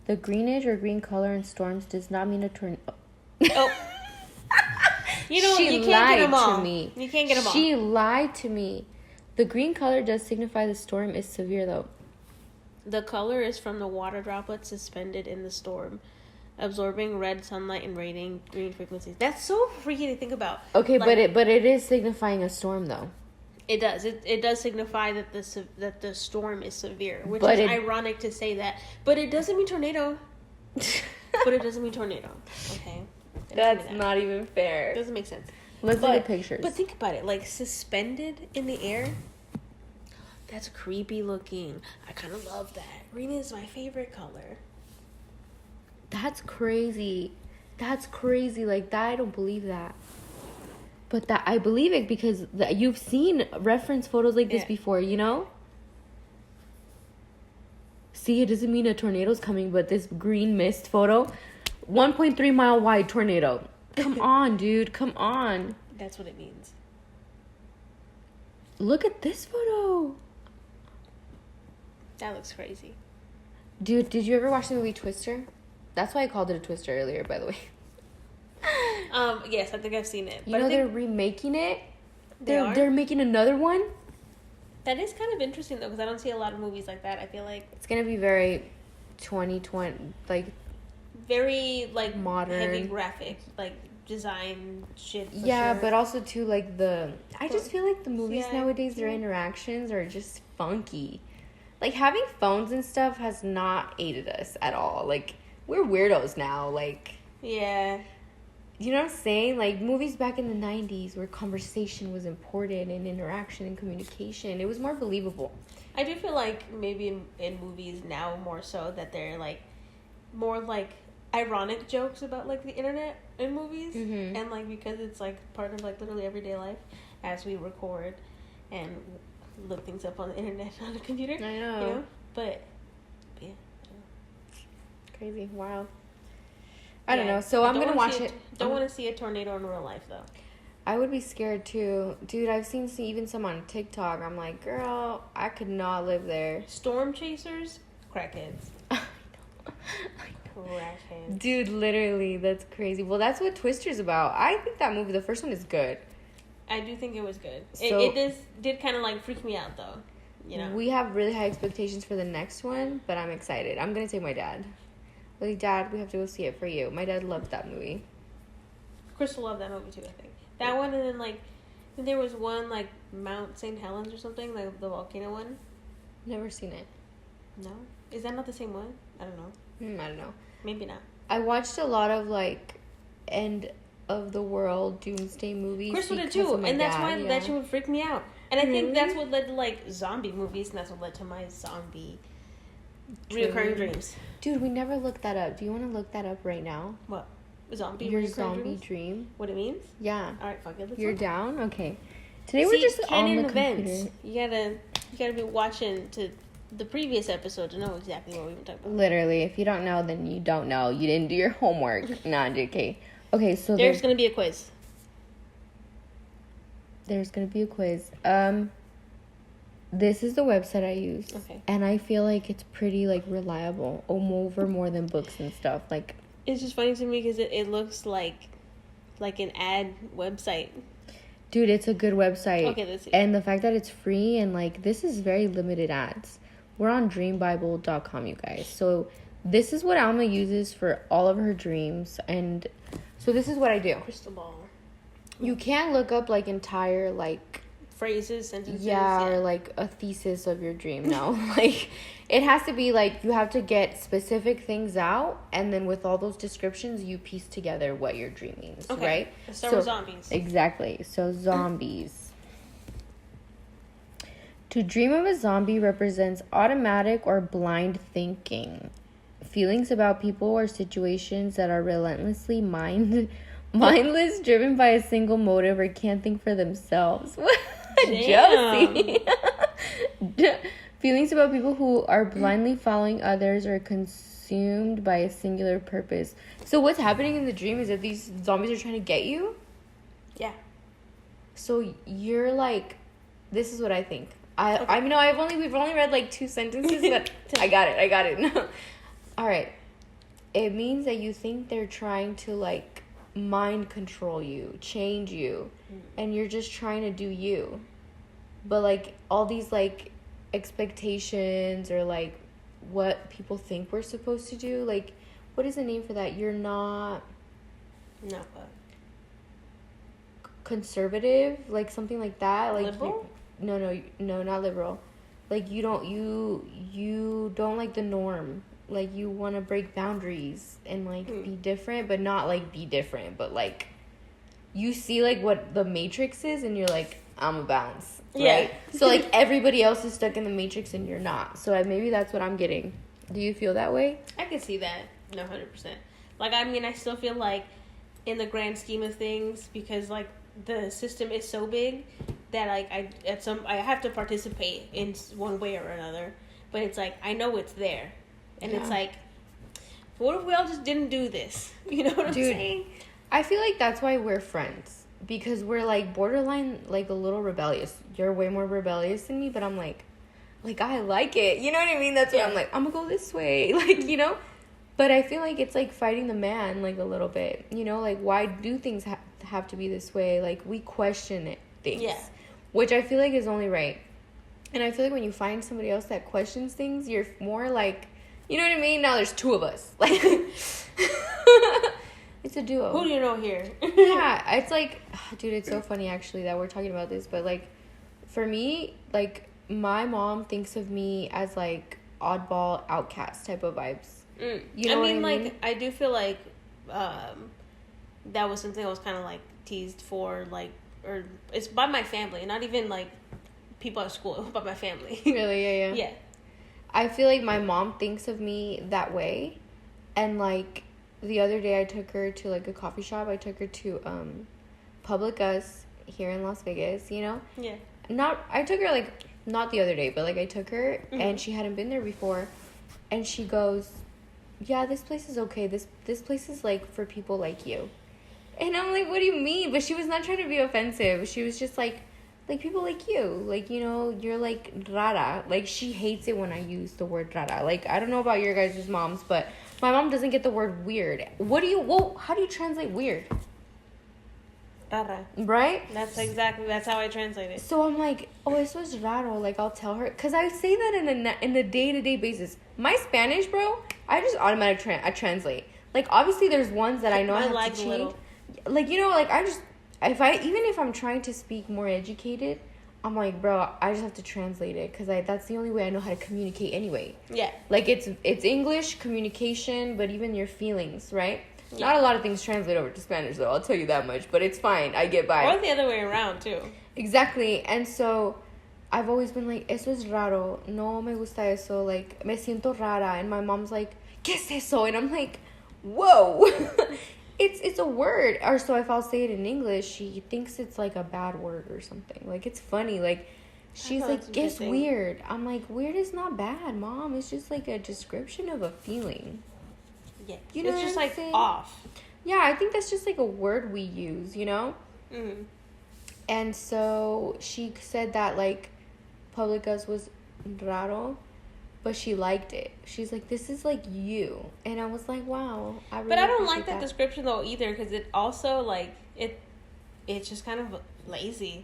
The greenish or green color in storms does not mean a tornado. Oh. You know, she you can't get them all. To me. You can't get them all. She lied to me. The green color does signify the storm is severe, though. The color is from the water droplets suspended in the storm, absorbing red sunlight and radiating green frequencies. That's so freaky to think about. Okay, like, but it is signifying a storm, though. It does. It does signify that the storm is severe, which is ironic to say that. But it doesn't mean tornado. but it doesn't mean tornado. Okay, That's not even fair. It doesn't make sense. Let's look at pictures. But think about it, like suspended in the air. That's creepy looking. I kind of love that. Green is my favorite color. That's crazy. That's crazy. Like that, I don't believe that. But that I believe it because you've seen reference photos like this before, you know? See, it doesn't mean a tornado's coming, but this green mist photo, 1.3 mile wide tornado. Come on, dude. Come on. That's what it means. Look at this photo. That looks crazy. Dude, did you ever watch the movie Twister? That's why I called it a twister earlier, by the way. Yes, I think I've seen it. But they're remaking it. They're They're making another one. That is kind of interesting though, because I don't see a lot of movies like that. I feel like it's gonna be very 2020, like very like modern, heavy graphic, like design shit. Yeah, sure. but also too like I just feel like the movies nowadays, their interactions are just funky. Like having phones and stuff has not aided us at all. Like we're weirdos now. Like yeah. You know what I'm saying? Like, movies back in the 90s where conversation was important and interaction and communication. It was more believable. I do feel like maybe in movies now more so that they're, like, more, like, ironic jokes about, like, the internet in movies. Mm-hmm. And, like, because it's, like, part of, like, literally everyday life as we record and look things up on the internet on the computer. I know. You know? But yeah. Crazy. Wow. I don't know. So I'm going to watch it. Don't want to see a tornado in real life, though. I would be scared, too. Dude, I've seen even some on TikTok. I'm like, girl, I could not live there. Storm chasers, crackheads. I know. Crackheads. Dude, literally, that's crazy. Well, that's what Twister's about. I think that movie, the first one, is good. I do think it was good. So, it did kind of, like, freak me out, though. You know? We have really high expectations for the next one, but I'm excited. I'm going to take my dad. Like, Dad, we have to go see it for you. My dad loved that movie. Crystal loved that movie, too, I think. That one, and then, like, there was one, like, Mount St. Helens or something, like, the volcano one. Never seen it. No? Is that not the same one? I don't know. I don't know. Maybe not. I watched a lot of, like, end of the world doomsday movies. Crystal did, too, and that's why that shit would freak me out. And I think that's what led to, like, zombie movies, and that's what led to my zombie reoccurring dreams. Dude, we never looked that up. Do you want to look that up right now? What? Zombie Your reoccurring zombie dreams? Dream? What it means? Yeah. Alright, fuck it. You're down? Okay. Today we're just on the computer. You gotta be watching to the previous episode to know exactly what we were talking about. Literally, if you don't know, then you don't know. You didn't do your homework. Nah, okay. Okay, so there's gonna be a quiz. There's gonna be a quiz. This is the website I use. Okay. And I feel like it's pretty, like, reliable. Over more than books and stuff. Like, it's just funny to me because it looks like an ad website. Dude, it's a good website. Okay, let's see. And the fact that it's free and, like, this is very limited ads. We're on dreambible.com, you guys. So this is what Alma uses for all of her dreams. And so this is what I do. Crystal ball. You can't look up, like, entire, like... phrases, sentences. Yeah, or, like, a thesis of your dream. No. Like, it has to be, like, you have to get specific things out. And then with all those descriptions, you piece together what your dream means, okay. right? Let's start with zombies. Exactly. So, zombies. To dream of a zombie represents automatic or blind thinking. Feelings about people or situations that are relentlessly mindless, driven by a single motive, or can't think for themselves. Josie. Feelings about people who are blindly following others or consumed by a singular purpose. So what's happening in the dream is that these zombies are trying to get you? Yeah. So you're like, this is what I think. Okay. I mean, we've only read like 2 sentences, but I got it. No. All right. It means that you think they're trying to, like, mind control you, change you, and you're just trying to do you. But, like, all these, like, expectations or, like, what people think we're supposed to do, like, what is the name for that? You're not... No, what? Conservative? Like, something like that? Like, liberal? No, not liberal. Like, you don't like the norm. like you want to break boundaries and like be different, but not like be different, but like you see like what the Matrix is and you're like, I'm a bounce, right? Yeah. So like everybody else is stuck in the Matrix and you're not. So maybe that's what I'm getting. Do you feel that way? I can see that. No, 100%. Like, I mean, I still feel like in the grand scheme of things, because like the system is so big that like I have to participate in one way or another. But it's like I know it's there, and it's like, what if we all just didn't do this? You know what I'm saying? I feel like that's why we're friends, because we're like borderline like a little rebellious. You're way more rebellious than me, but I'm like I like it. You know what I mean? That's why I'm like, I'm gonna go this way, like, you know. But I feel like it's like fighting the man like a little bit, you know, like why do things have to be this way? Like we question things, which I feel like is only right. And I feel like when you find somebody else that questions things, you're more like, you know what I mean? Now there's two of us, like it's a duo. Who do you know here? Yeah, it's like, dude, it's so funny actually that we're talking about this, but like for me, like my mom thinks of me as like oddball outcast type of vibes. You know I mean? Like, I do feel like that was something I was kind of, like, teased for, like, or it's by my family, not even, like, people at school, but my family. Really? Yeah. Yeah. I feel like my mom thinks of me that way, and, like, the other day I took her to, like, a coffee shop. I took her to Public Us here in Las Vegas, you know? Yeah. I took her, like, not the other day, but, like, I took her, and she hadn't been there before, and she goes, yeah, this place is okay. This place is, like, for people like you. And I'm like, what do you mean? But she was not trying to be offensive. She was just like people like you. Like, you know, you're, like, rara. Like, she hates it when I use the word rara. Like, I don't know about your guys' moms, but my mom doesn't get the word weird. How do you translate weird? Rara. Right? That's how I translate it. So I'm like, oh, eso es raro. Like, I'll tell her. Because I say that in a day-to-day basis. My Spanish, bro, I just automatically translate. Like, obviously, there's ones that I know I have to change. Like, you know, like, even if I'm trying to speak more educated, I'm like, bro, I just have to translate it. Because that's the only way I know how to communicate anyway. Yeah. Like, it's English, communication, but even your feelings, right? Yeah. Not a lot of things translate over to Spanish, though. I'll tell you that much. But it's fine. I get by. Or the other way around, too. Exactly. And so I've always been like, eso es raro. No me gusta eso. Like, me siento rara. And my mom's like, ¿qué es eso? And I'm like, whoa. It's a word. Or so if I'll say it in English, she thinks it's like a bad word or something. Like, it's funny. Like, she's like, it's weird. I'm like, weird is not bad, Mom. It's just like a description of a feeling. Yeah, you know, it's just like saying? Off. Yeah, I think that's just like a word we use, you know? Mm-hmm. And so she said that like Publicas was raro, but she liked it. She's like, this is like you. And I was like, wow. But I don't like that description though either, because it also like, it's just kind of lazy.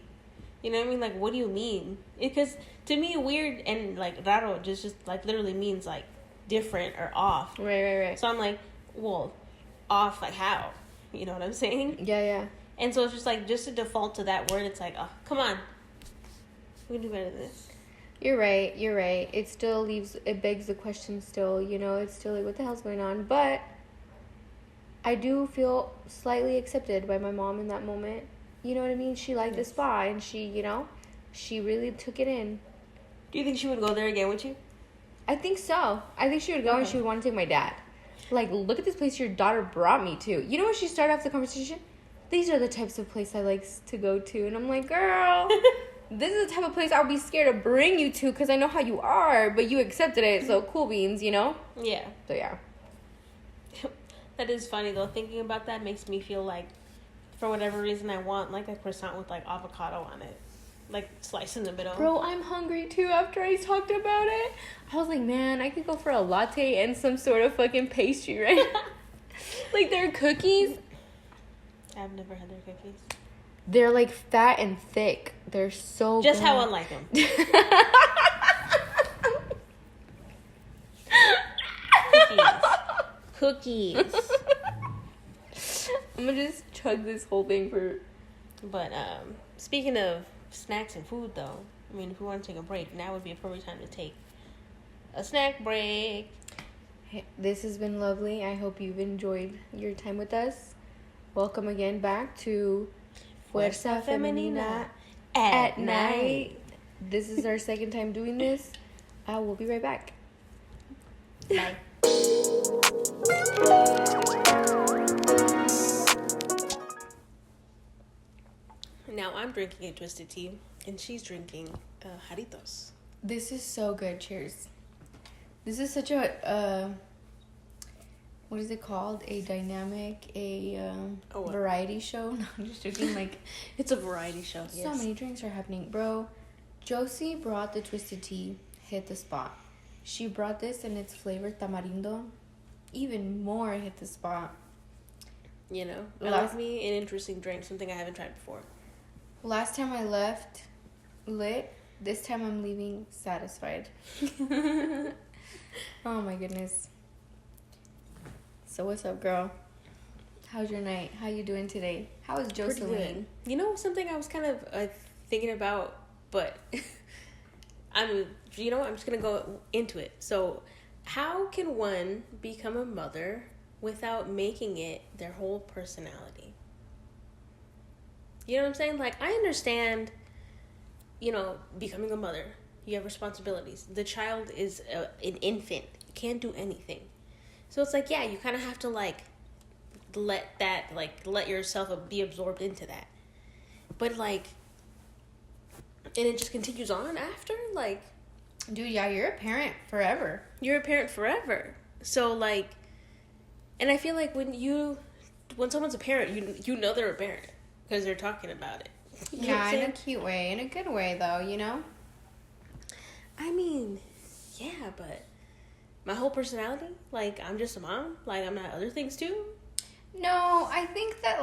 You know what I mean? Like, what do you mean? Because to me, weird and like raro just like literally means like different or off. Right. So I'm like, well, off like how? You know what I'm saying? Yeah. And so it's just like, just to default to that word, it's like, oh, come on. We can do better than this. You're right. It still begs the question still, you know, it's still like, what the hell's going on? But I do feel slightly accepted by my mom in that moment. You know what I mean? She liked the spa and she, you know, she really took it in. Do you think she would go there again with you? I think so. I think she would go and she would want to take my dad. Like, look at this place your daughter brought me to. You know when she started off the conversation? These are the types of place I like to go to. And I'm like, girl, this is the type of place I'll be scared to bring you to because I know how you are, but you accepted it, so cool beans, you know? Yeah. So, yeah. That is funny, though. Thinking about that makes me feel like, for whatever reason, I want, like, a croissant with, like, avocado on it. Like, sliced in the middle. Bro, I'm hungry, too, after I talked about it. I was like, man, I could go for a latte and some sort of fucking pastry, right? Like, their cookies. I've never had their cookies. They're, like, fat and thick. They're so Just good. how I like them. Cookies. I'm gonna just chug this whole thing for... But, speaking of snacks and food, though, I mean, if we want to take a break, now would be a perfect time to take a snack break. This has been lovely. I hope you've enjoyed your time with us. Welcome again back to Fuerza Femenina at night. This is our second time doing this. We'll be right back. Bye. Now I'm drinking a twisted tea, and she's drinking Jaritos. This is so good. Cheers. This is such a what is it called? A dynamic, variety show. No, I'm just joking. Like, it's a variety show. So many drinks are happening, bro. Josie brought the twisted tea, hit the spot. She brought this and its flavor tamarindo, even more hit the spot. You know, love me an interesting drink, something I haven't tried before. Last time I left lit. This time I'm leaving satisfied. Oh my goodness. So what's up, girl? How's your night? How you doing today? How is Jocelyn? You know, something I was kind of thinking about, but I'm just gonna go into it. So, how can one become a mother without making it their whole personality? You know what I'm saying? Like, I understand, becoming a mother, you have responsibilities. The child is an infant, can't do anything. So it's like, yeah, you kind of have to let yourself be absorbed into that. But and it just continues on after, dude, yeah, you're a parent forever. You're a parent forever. So and I feel like when someone's a parent, you know they're a parent because they're talking about it. You know in a cute way, in a good way though, I mean, yeah, but my whole personality, I'm just a mom, I'm not other things too. No, I think that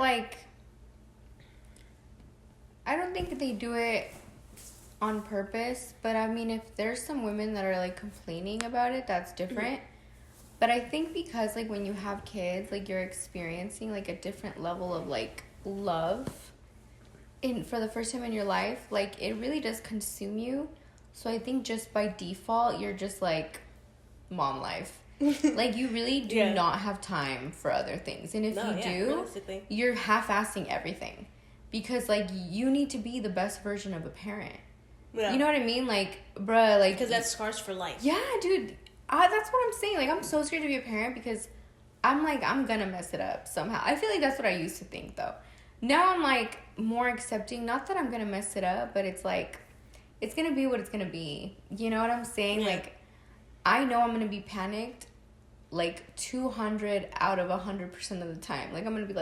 I don't think they do it on purpose, but I mean, if there's some women that are complaining about it, that's different. Mm-hmm. But I think because when you have kids, you're experiencing a different level of love for the first time in your life, it really does consume you. So I think just by default, you're just mom life. You really do not have time for other things. And if you do, you're half-assing everything. Because, you need to be the best version of a parent. Yeah. You know what I mean? Bruh, because that scars for life. Yeah, dude. That's what I'm saying. I'm so scared to be a parent because I'm I'm gonna mess it up somehow. I feel that's what I used to think, though. Now I'm, more accepting. Not that I'm gonna mess it up, but it's it's gonna be what it's gonna be. You know what I'm saying? Yeah. I know I'm gonna be panicked 200 out of 100% of the time. I'm gonna be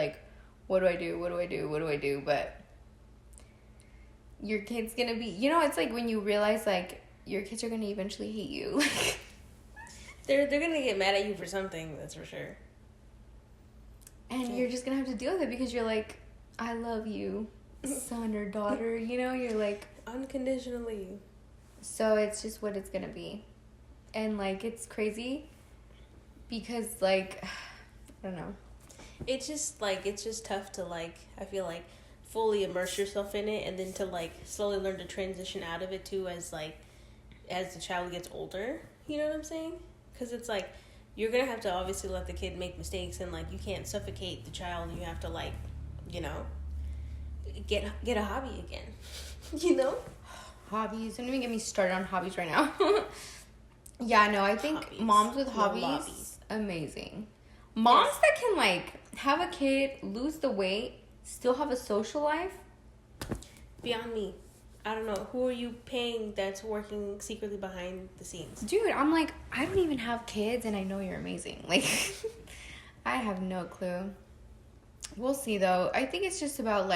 what do I do? What do I do? What do I do? But your kid's gonna be, it's when you realize your kids are gonna eventually hate you. They're gonna get mad at you for something, that's for sure. And you're just gonna have to deal with it because you're I love you, son or daughter, you're unconditionally. So it's just what it's gonna be. And it's crazy because I don't know. It's just tough to I feel fully immerse yourself in it and then to slowly learn to transition out of it too as the child gets older. You know what I'm saying? Because it's you're gonna have to obviously let the kid make mistakes and you can't suffocate the child. You have to get a hobby again. Hobbies. Don't even get me started on hobbies right now. Yeah, no, I think hobbies. Moms with hobbies, amazing. Moms that can have a kid, lose the weight, still have a social life. Beyond me. I don't know. Who are you paying that's working secretly behind the scenes? Dude, I'm I don't even have kids and I know you're amazing. I have no clue. We'll see though. I think it's just about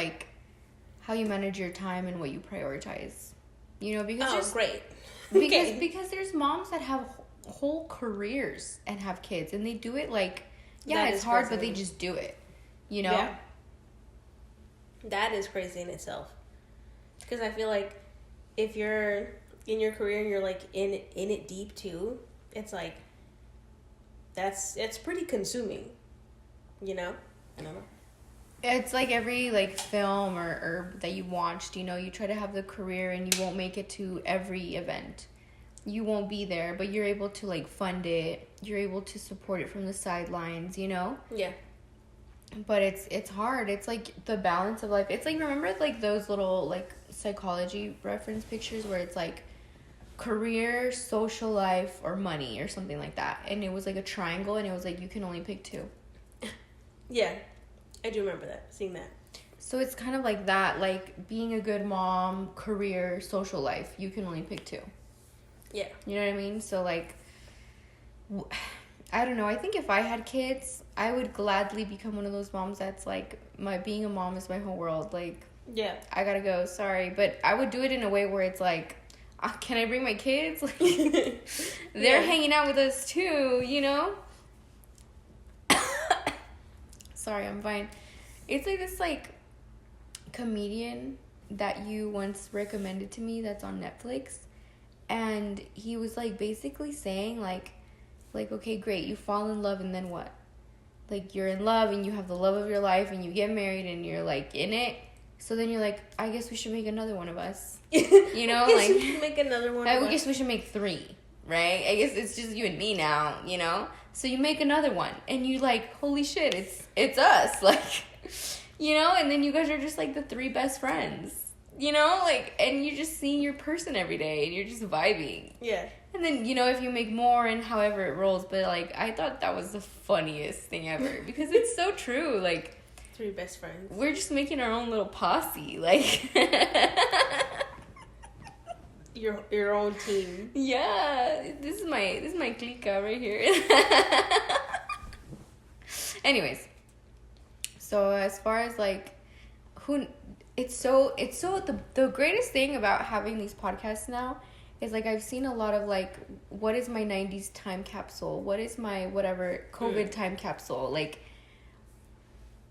how you manage your time and what you prioritize. Because great. Because there's moms that have whole careers and have kids and they do it it's hard, but they just do it. Yeah. That is crazy in itself. Because I feel if you're in your career and you're in it deep too, it's it's pretty consuming. I don't know. It's every film or that you watched, you try to have the career and you won't make it to every event. you won't be there, but you're able to like fund it. You're able to support it from the sidelines, you know? Yeah. But it's hard. It's like the balance of life. It's like, remember like those little like psychology reference pictures where it's like career, social life, or money or something like that. And it was like a triangle, and it was like you can only pick two. Yeah. I do remember that, seeing that. So it's kind of like that, like being a good mom, career, social life, you can only pick two. Yeah. You know what I mean? So like, I don't know. I think if I had kids, I would gladly become one of those moms that's like, being a mom is my whole world. Like, yeah, I gotta go, sorry. But I would do it in a way where it's like, can I bring my kids? Like, they're hanging out with us too, you know? Sorry, I'm fine. It's like this like comedian that you once recommended to me that's on Netflix, and he was like basically saying like okay, great, you fall in love, and then what? Like, you're in love and you have the love of your life and you get married and you're like in it, so then you're like, I guess we should make another one of us. You know, like, we should make another one. I guess we should make 3, right? I guess it's just you and me now, you know? So you make another one, and you like, holy shit, it's us, like, you know? And then you guys are just like the 3 best friends, you know? Like, and you're just seeing your person every day, and you're just vibing. Yeah. And then, you know, if you make more and however it rolls, but like, I thought that was the funniest thing ever, because it's so true, like, 3 best friends. we're just making our own little posse, like. Your own team. Yeah, this is my clica right here. Anyways, so as far as like it's so the greatest thing about having these podcasts now is like, I've seen a lot of like, what is my 90s time capsule? What is my whatever COVID time capsule? Like,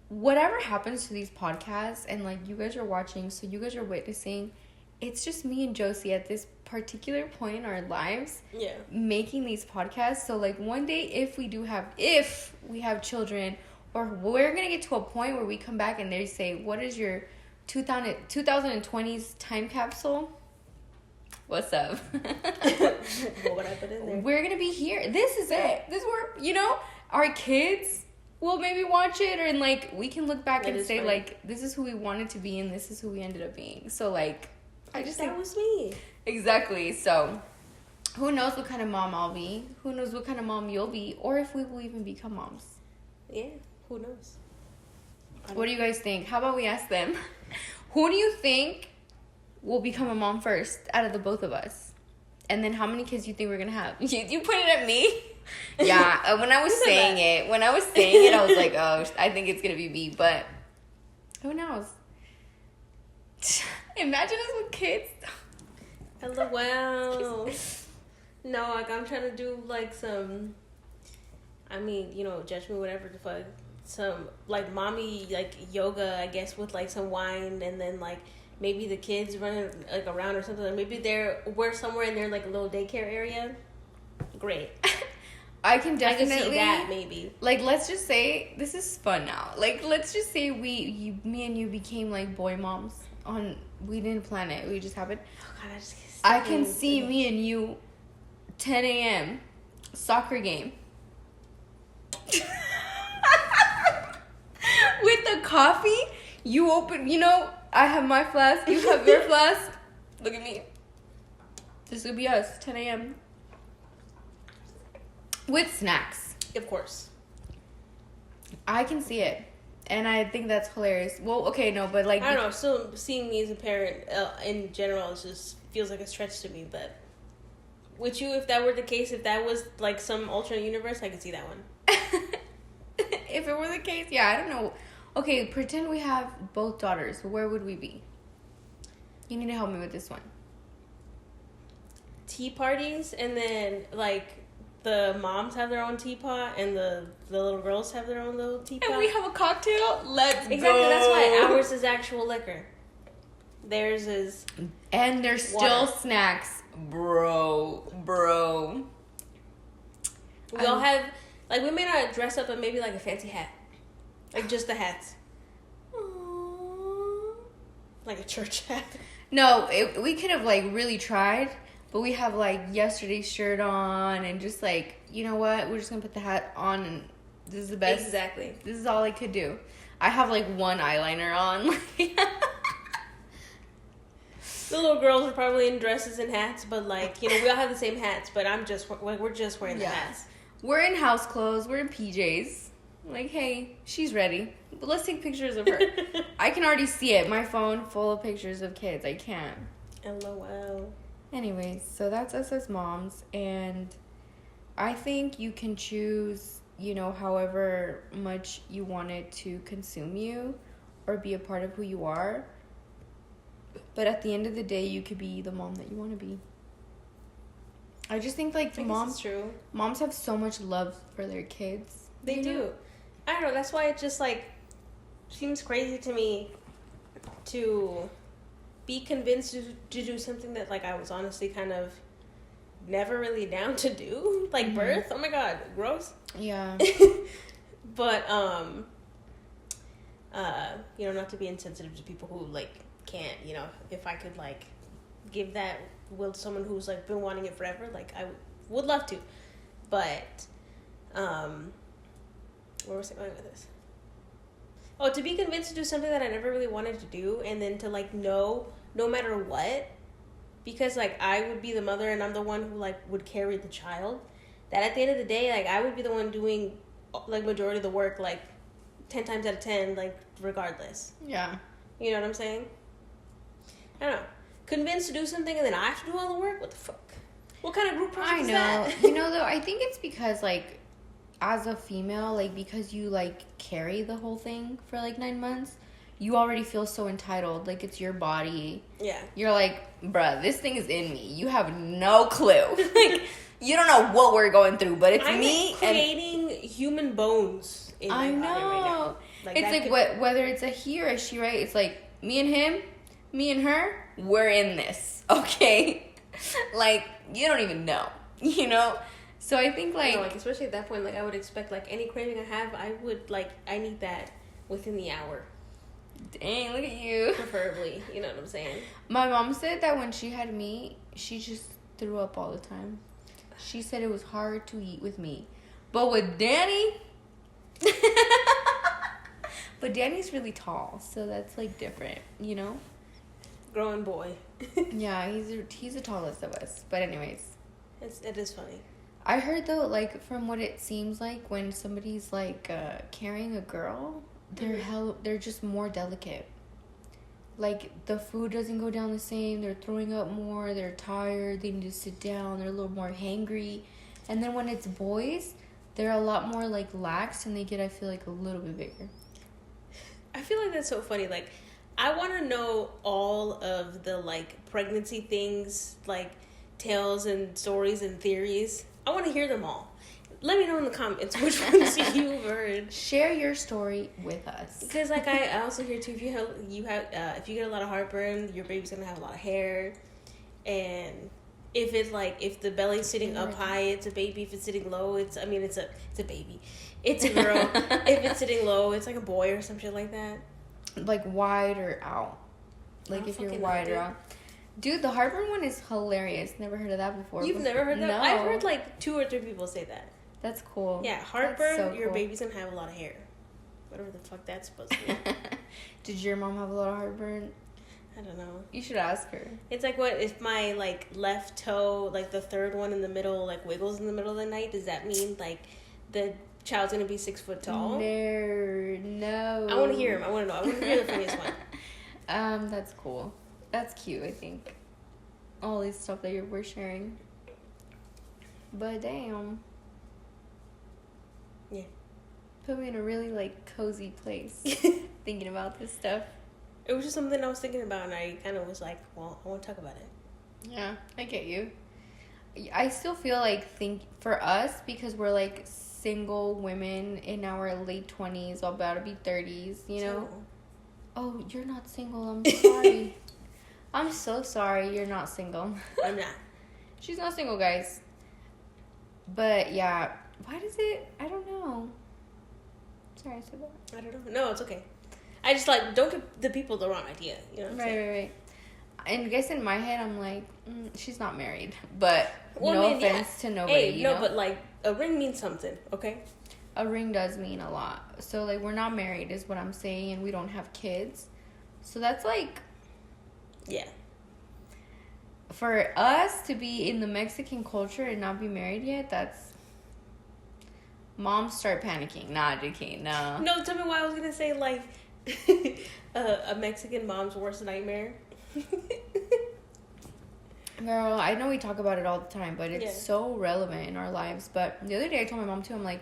whatever happens to these podcasts, and like, you guys are watching, so you guys are witnessing, it's just me and Josie at this particular point in our lives, making these podcasts. So like, one day, if we have children, or we're gonna get to a point where we come back and they say, what is your 2020's time capsule? What's up? What would I put in there? We're gonna be here. This is it. This where, you know, our kids will maybe watch it, or and like, we can look back and say funny. Like, this is who we wanted to be, and this is who we ended up being. So like, I just that was me. Exactly. So who knows what kind of mom I'll be? Who knows what kind of mom you'll be? Or if we will even become moms. Yeah, who knows? What do you guys think? How about we ask them? Who do you think will become a mom first out of the both of us? And then how many kids do you think we're gonna have? You pointed at me? Yeah, when I was saying it, I was like, oh, I think it's gonna be me, but who knows? Imagine us with kids. LOL. No, like, I'm trying to do like some, I mean, you know, judge me, whatever the fuck, some like mommy like yoga, I guess, with like some wine, and then like maybe the kids running like around or something. Like, maybe we're somewhere in their like a little daycare area. Great. I can definitely see that, maybe. Like, let's just say, this is fun now. Like, let's just say me and you became like boy moms. We didn't plan it. We just happened. Oh God, I can see me and you, 10 a.m. soccer game. With the coffee, you open, you know, I have my flask, you have your flask. Look at me. This would be us, 10 a.m. With snacks. Of course. I can see it. And I think that's hilarious. Well, okay, no, but like, I don't know. Still, seeing me as a parent in general, it just feels like a stretch to me. But with you, if that were the case, if that was like some alternate universe, I could see that one. If it were the case, yeah, I don't know. Okay, pretend we have both daughters. Where would we be? You need to help me with this one. Tea parties, and then like the moms have their own teapot, and the little girls have their own little teapot. And we have a cocktail? Let's go. Exactly, that's why ours is actual liquor. Theirs is... And there's still snacks. Bro. We all have... Like, we may not dress up, but maybe like a fancy hat. Like, just the hats. Aww. Like a church hat. No, we could have like really tried. but we have like yesterday's shirt on and just like, you know what? We're just gonna put the hat on and this is the best. Exactly. This is all I could do. I have like one eyeliner on. The little girls are probably in dresses and hats, but like, you know, we all have the same hats, but we're just wearing the hats. We're in house clothes. We're in PJs. Like, hey, she's ready. But let's take pictures of her. I can already see it. My phone full of pictures of kids. I can't. LOL. Anyways, so that's us as moms. And I think you can choose, you know, however much you want it to consume you or be a part of who you are. But at the end of the day, you could be the mom that you want to be. I just think like true. Moms have so much love for their kids. They do. I don't know. That's why it just like seems crazy to me to be convinced to do something that like I was honestly kind of never really down to do, like birth. Oh my god, gross. Yeah. But you know, not to be insensitive to people who like can't, you know, if I could like give that will to someone who's like been wanting it forever, like I would love to, but where was I going with this? Oh, to be convinced to do something that I never really wanted to do, and then to like know no matter what, because like I would be the mother and I'm the one who like would carry the child, that at the end of the day like I would be the one doing like majority of the work, like 10 times out of 10, like regardless. Yeah. You know what I'm saying? I don't know. Convinced to do something and then I have to do all the work? What the fuck? What kind of group project is that? You know, though, I think it's because, like, as a female, like, because you, like, carry the whole thing for, like, 9 months, you already feel so entitled. Like, it's your body. Yeah. You're like, bruh, this thing is in me. You have no clue. Like, you don't know what we're going through, but it's me. Creating human bones in my body right now. Like, it's like, whether it's a he or a she, right? It's like, me and him, me and her, we're in this, okay? Like, you don't even know, you know? So I think, like... No, like, especially at that point, like, I would expect, like, any craving I have, I would, like, I need that within the hour. Dang, look at you. Preferably, you know what I'm saying? My mom said that when she had me, she just threw up all the time. She said it was hard to eat with me. But with Danny... But Danny's really tall, so that's, like, different, you know? Growing boy. Yeah, he's the tallest of us. But anyways. It is funny. I heard, though, like, from what it seems like, when somebody's, like, carrying a girl, they're just more delicate. Like, the food doesn't go down the same. They're throwing up more. They're tired. They need to sit down. They're a little more hangry. And then when it's boys, they're a lot more, like, lax, and they get, I feel like, a little bit bigger. I feel like that's so funny. Like, I want to know all of the, like, pregnancy things, like, tales and stories and theories. I want to hear them all. Let me know in the comments which ones you've heard. Share your story with us. Because, like, I also hear, too, if you get a lot of heartburn, your baby's going to have a lot of hair. And if it's, like, if the belly's sitting up high, it's a baby. If it's sitting low, it's a baby. It's a girl. If it's sitting low, it's like a boy or some shit like that. Like wide or out. Like if you're wide or out. Dude, the heartburn one is hilarious. Never heard of that before. You've never heard that? No. I've heard like 2 or 3 people say that. That's cool. Yeah, heartburn, so your cool. baby's gonna have a lot of hair. Whatever the fuck that's supposed to be. Did your mom have a lot of heartburn? I don't know. You should ask her. It's like, what if my like left toe, like the third one in the middle, like wiggles in the middle of the night? Does that mean like the child's gonna be 6 foot tall? No. I want to hear him. I want to know. I want to hear the funniest one. That's cool. That's cute, I think. All these stuff that we're sharing. But damn. Yeah. Put me in a really like cozy place thinking about this stuff. It was just something I was thinking about, and I kind of was like, well, I want to talk about it. Yeah, I get you. I still feel like for us, because we're like single women in our late 20s, about to be 30s, you know? Oh, you're not single. I'm sorry. I'm so sorry you're not single. I'm not. She's not single, guys. But yeah, why does it? I don't know. Sorry, I said that. I don't know. No, it's okay. I just like don't give the people the wrong idea. You know what I'm saying? Right. And I guess in my head, I'm like, she's not married. But well, no I mean, offense to nobody. Hey, you no, know? but like a ring means something, okay? A ring does mean a lot. So like, we're not married, is what I'm saying, and we don't have kids. So that's like, yeah. For us to be in the Mexican culture and not be married yet, that's. Moms start panicking. Nah, JK, no. No, tell me why I was gonna say like a Mexican mom's worst nightmare. Girl, I know we talk about it all the time, but it's so relevant in our lives. But the other day I told my mom too, I'm like,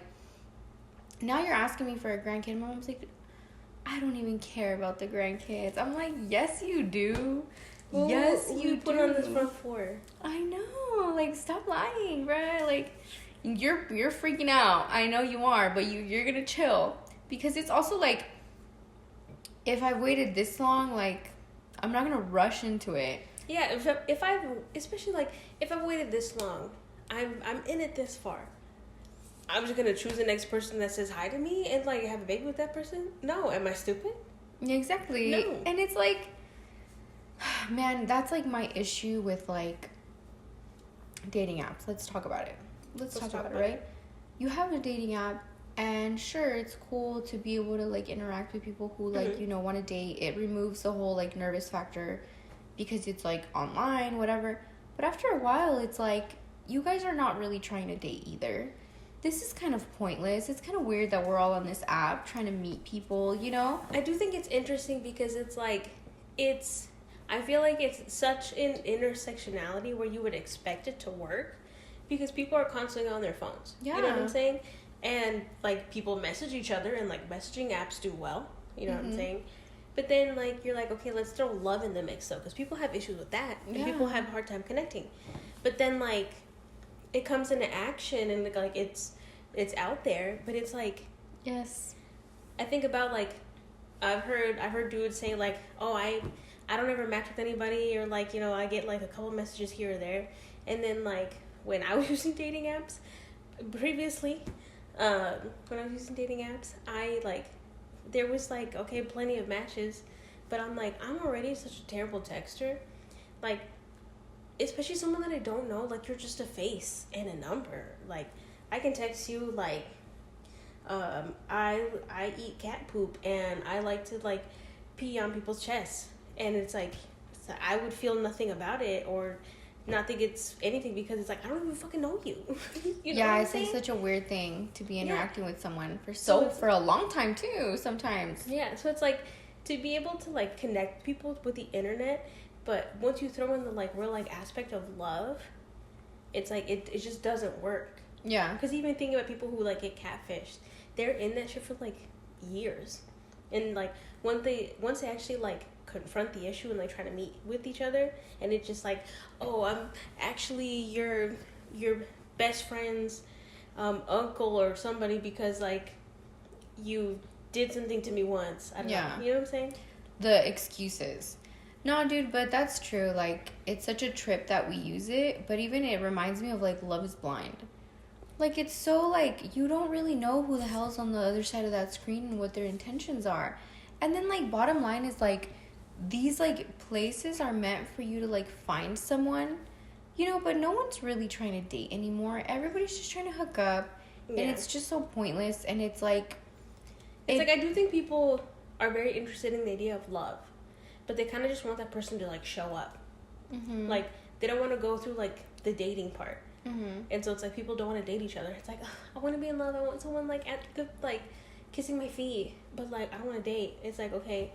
now you're asking me for a grandkid. My mom's like, I don't even care about the grandkids. I'm like, yes, you do. Yes, you put on this front floor. I know. Like, stop lying, bruh. Like, you're freaking out. I know you are, but you're gonna chill. Because it's also like, if I've waited this long, like, I'm not gonna rush into it. Yeah, if I've waited this long, I'm in it this far. I'm just gonna choose the next person that says hi to me and like have a baby with that person? No, am I stupid? Exactly. No. And it's like, man, that's like my issue with like dating apps. Let's talk about it. Let's talk about it, right? You have a dating app, and sure, it's cool to be able to like interact with people who like want to date. It removes the whole like nervous factor because it's like online, whatever. But after a while, it's like you guys are not really trying to date either. This is kind of pointless. It's kind of weird that we're all on this app trying to meet people, you know? I do think it's interesting because it's like, I feel like it's such an intersectionality where you would expect it to work because people are constantly on their phones. Yeah. You know what I'm saying? And like people message each other and like messaging apps do well. You know what I'm saying? But then like, you're like, okay, let's throw love in the mix though. Because people have issues with that. And people have a hard time connecting. But then like, it comes into action and like it's out there, but it's like, yes, I think about like I've heard dudes say like, oh, I don't ever match with anybody, or like, I get like a couple messages here or there. And then like when I was using dating apps previously, I like there was like, okay, plenty of matches, but I'm like, I'm already such a terrible texter, like especially someone that I don't know. Like, you're just a face and a number. Like, I can text you like, I eat cat poop and I like to like pee on people's chests, and it's like I would feel nothing about it or not think it's anything because it's like I don't even fucking know you. You know it's like such a weird thing to be interacting with someone for a long time too. Sometimes. Yeah, so it's like to be able to like connect people with the internet. But once you throw in the like real like aspect of love, it's like it just doesn't work. Yeah. Because even thinking about people who like get catfished, they're in that shit for like years, and like once they actually like confront the issue and like try to meet with each other, and it's just like, oh, I'm actually your best friend's uncle or somebody because like you did something to me once. I don't know. You know what I'm saying? The excuses. No, dude, but that's true. Like, it's such a trip that we use it, but even it reminds me of, like, Love is Blind. Like, it's so, like, you don't really know who the hell's on the other side of that screen and what their intentions are. And then, like, bottom line is, like, these, like, places are meant for you to, like, find someone, but no one's really trying to date anymore. Everybody's just trying to hook up, and it's just so pointless, and it's, like... It's, like, I do think people are very interested in the idea of love. But they kind of just want that person to, like, show up. Mm-hmm. Like, they don't want to go through, like, the dating part. Mm-hmm. And so it's, like, people don't want to date each other. It's like, I want to be in love. I want someone, like, at the, like, kissing my feet. But, like, I don't want to date. It's like, okay,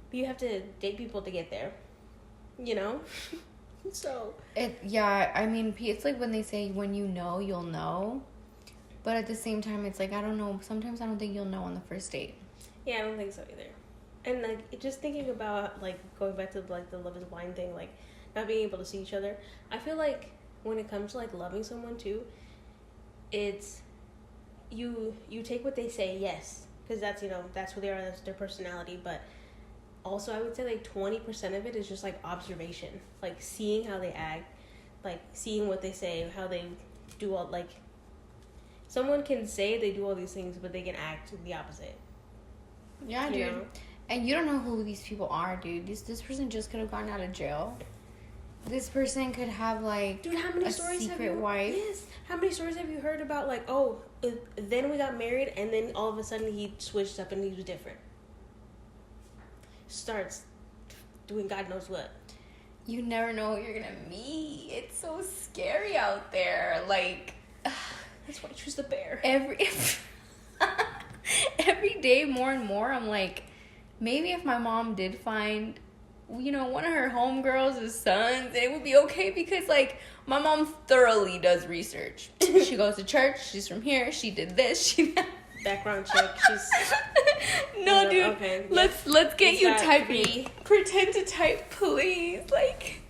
but you have to date people to get there. You know? So. I mean, it's like when they say, when you know, you'll know. But at the same time, it's like, I don't know. Sometimes I don't think you'll know on the first date. Yeah, I don't think so either. And, like, just thinking about, like, going back to, like, the Love is Blind thing, like, not being able to see each other. I feel like when it comes to, like, loving someone, too, it's, you take what they say, yes, because that's, that's who they are, that's their personality, but also I would say, like, 20% of it is just, like, observation. Like, seeing how they act, like, seeing what they say, how they do all, like, someone can say they do all these things, but they can act the opposite. Yeah, dude. And you don't know who these people are, dude. This person just could have gotten out of jail. This person could have, like, dude, how many a stories secret have you, wife. Yes. How many stories have you heard about, like, oh, then we got married, and then all of a sudden he switched up and he was different. Starts doing God knows what. You never know who you're gonna meet. It's so scary out there. Like, that's why I choose the bear. Every day more and more, I'm like, maybe if my mom did find, you know, one of her homegirls' sons, it would be okay, because, like, my mom thoroughly does research. She goes to church. She's from here. She did this. She background check. She's no, dude. Okay. Let's get you typing. Pretend to type, please. Like.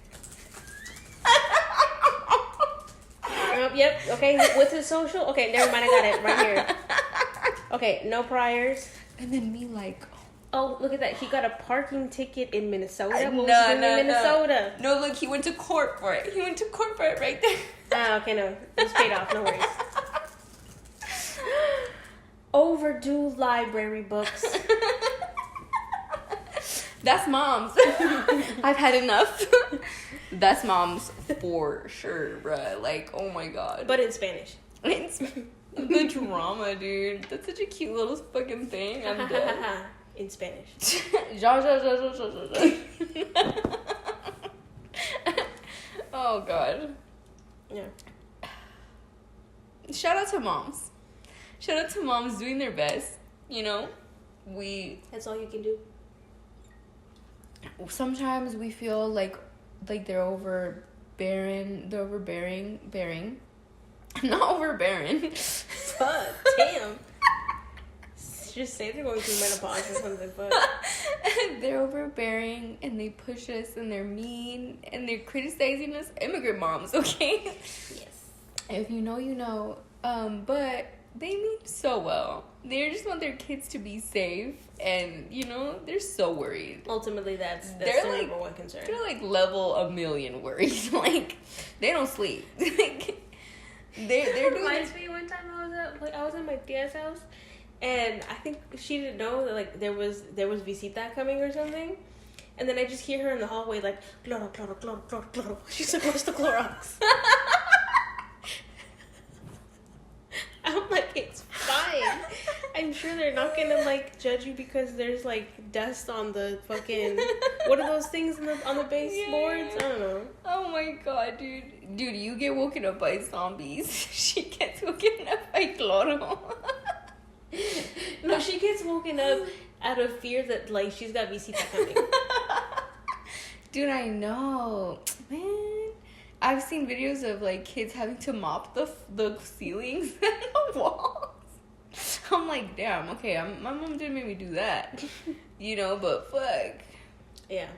Yep. Okay. What's his social? Okay. Never mind. I got it right here. Okay. No priors. And then me like. Oh, look at that. He got a parking ticket in Minnesota. What was he doing in Minnesota? No, look, he went to court for it. He went to court for it right there. Ah, okay, no. It's paid off. No worries. Overdue library books. That's mom's. I've had enough. That's mom's for sure, bruh. Like, oh my god. But in Spanish. The drama, dude. That's such a cute little fucking thing. I'm dead. In Spanish. Oh god. Yeah. Shout out to moms. Shout out to moms doing their best. You know, that's all you can do. Sometimes we feel like they're overbearing. Bearing. Not overbearing. Fuck. Damn. Just say they're going through menopause or something, but they're overbearing and they push us and they're mean and they're criticizing us. Immigrant moms, okay? Yes. If you know, you know. But they mean so well. They just want their kids to be safe, and you know they're so worried. Ultimately, that's their like, number one concern. They're like level a million worried. Like they don't sleep. Like they're doing. Reminds me one time I was at my tia's house. And I think she didn't know that, like, there was visita coming or something. And then I just hear her in the hallway, like, cloro, cloro, cloro, cloro, cloro. She's like, what's the Clorox? I'm like, it's fine. I'm sure they're not gonna, like, judge you because there's, like, dust on the fucking... What are those things on the baseboards? I don't know. Oh my god, dude. Dude, you get woken up by zombies. She gets woken up by cloro. No, she gets woken up out of fear that, like, she's got visita coming. Dude, I know. Man, I've seen videos of, like, kids having to mop the ceilings and the walls. I'm like, damn, okay, my mom didn't make me do that. You know, but fuck. Yeah.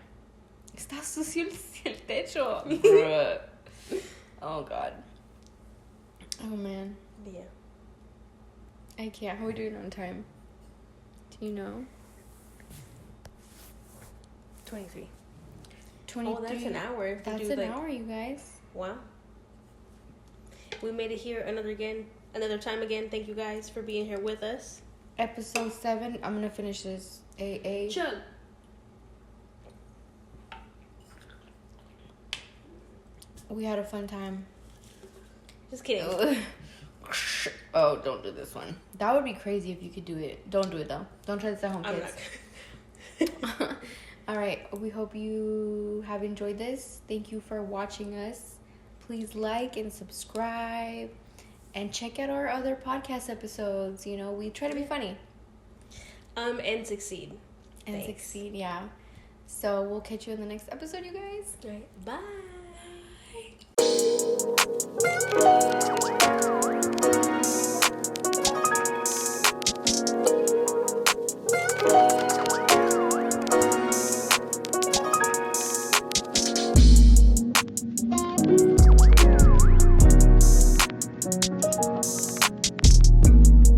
Está sucio el techo. Bruh. Oh, God. Oh, man. Yeah. I can't. How are we doing on time? Do you know? 23. Oh, 23. that's an hour. That's an hour, you guys. Wow. We made it here another time again. Thank you guys for being here with us. Episode 7. I'm gonna finish this. AA. Chug. We had a fun time. Just kidding. Oh, don't do this one. That would be crazy if you could do it. Don't do it though. Don't try this at home, kids. I'm not. All right. We hope you have enjoyed this. Thank you for watching us. Please like and subscribe, and check out our other podcast episodes. You know, we try to be funny. And succeed. And succeed, yeah. So we'll catch you in the next episode, you guys. All right. Bye.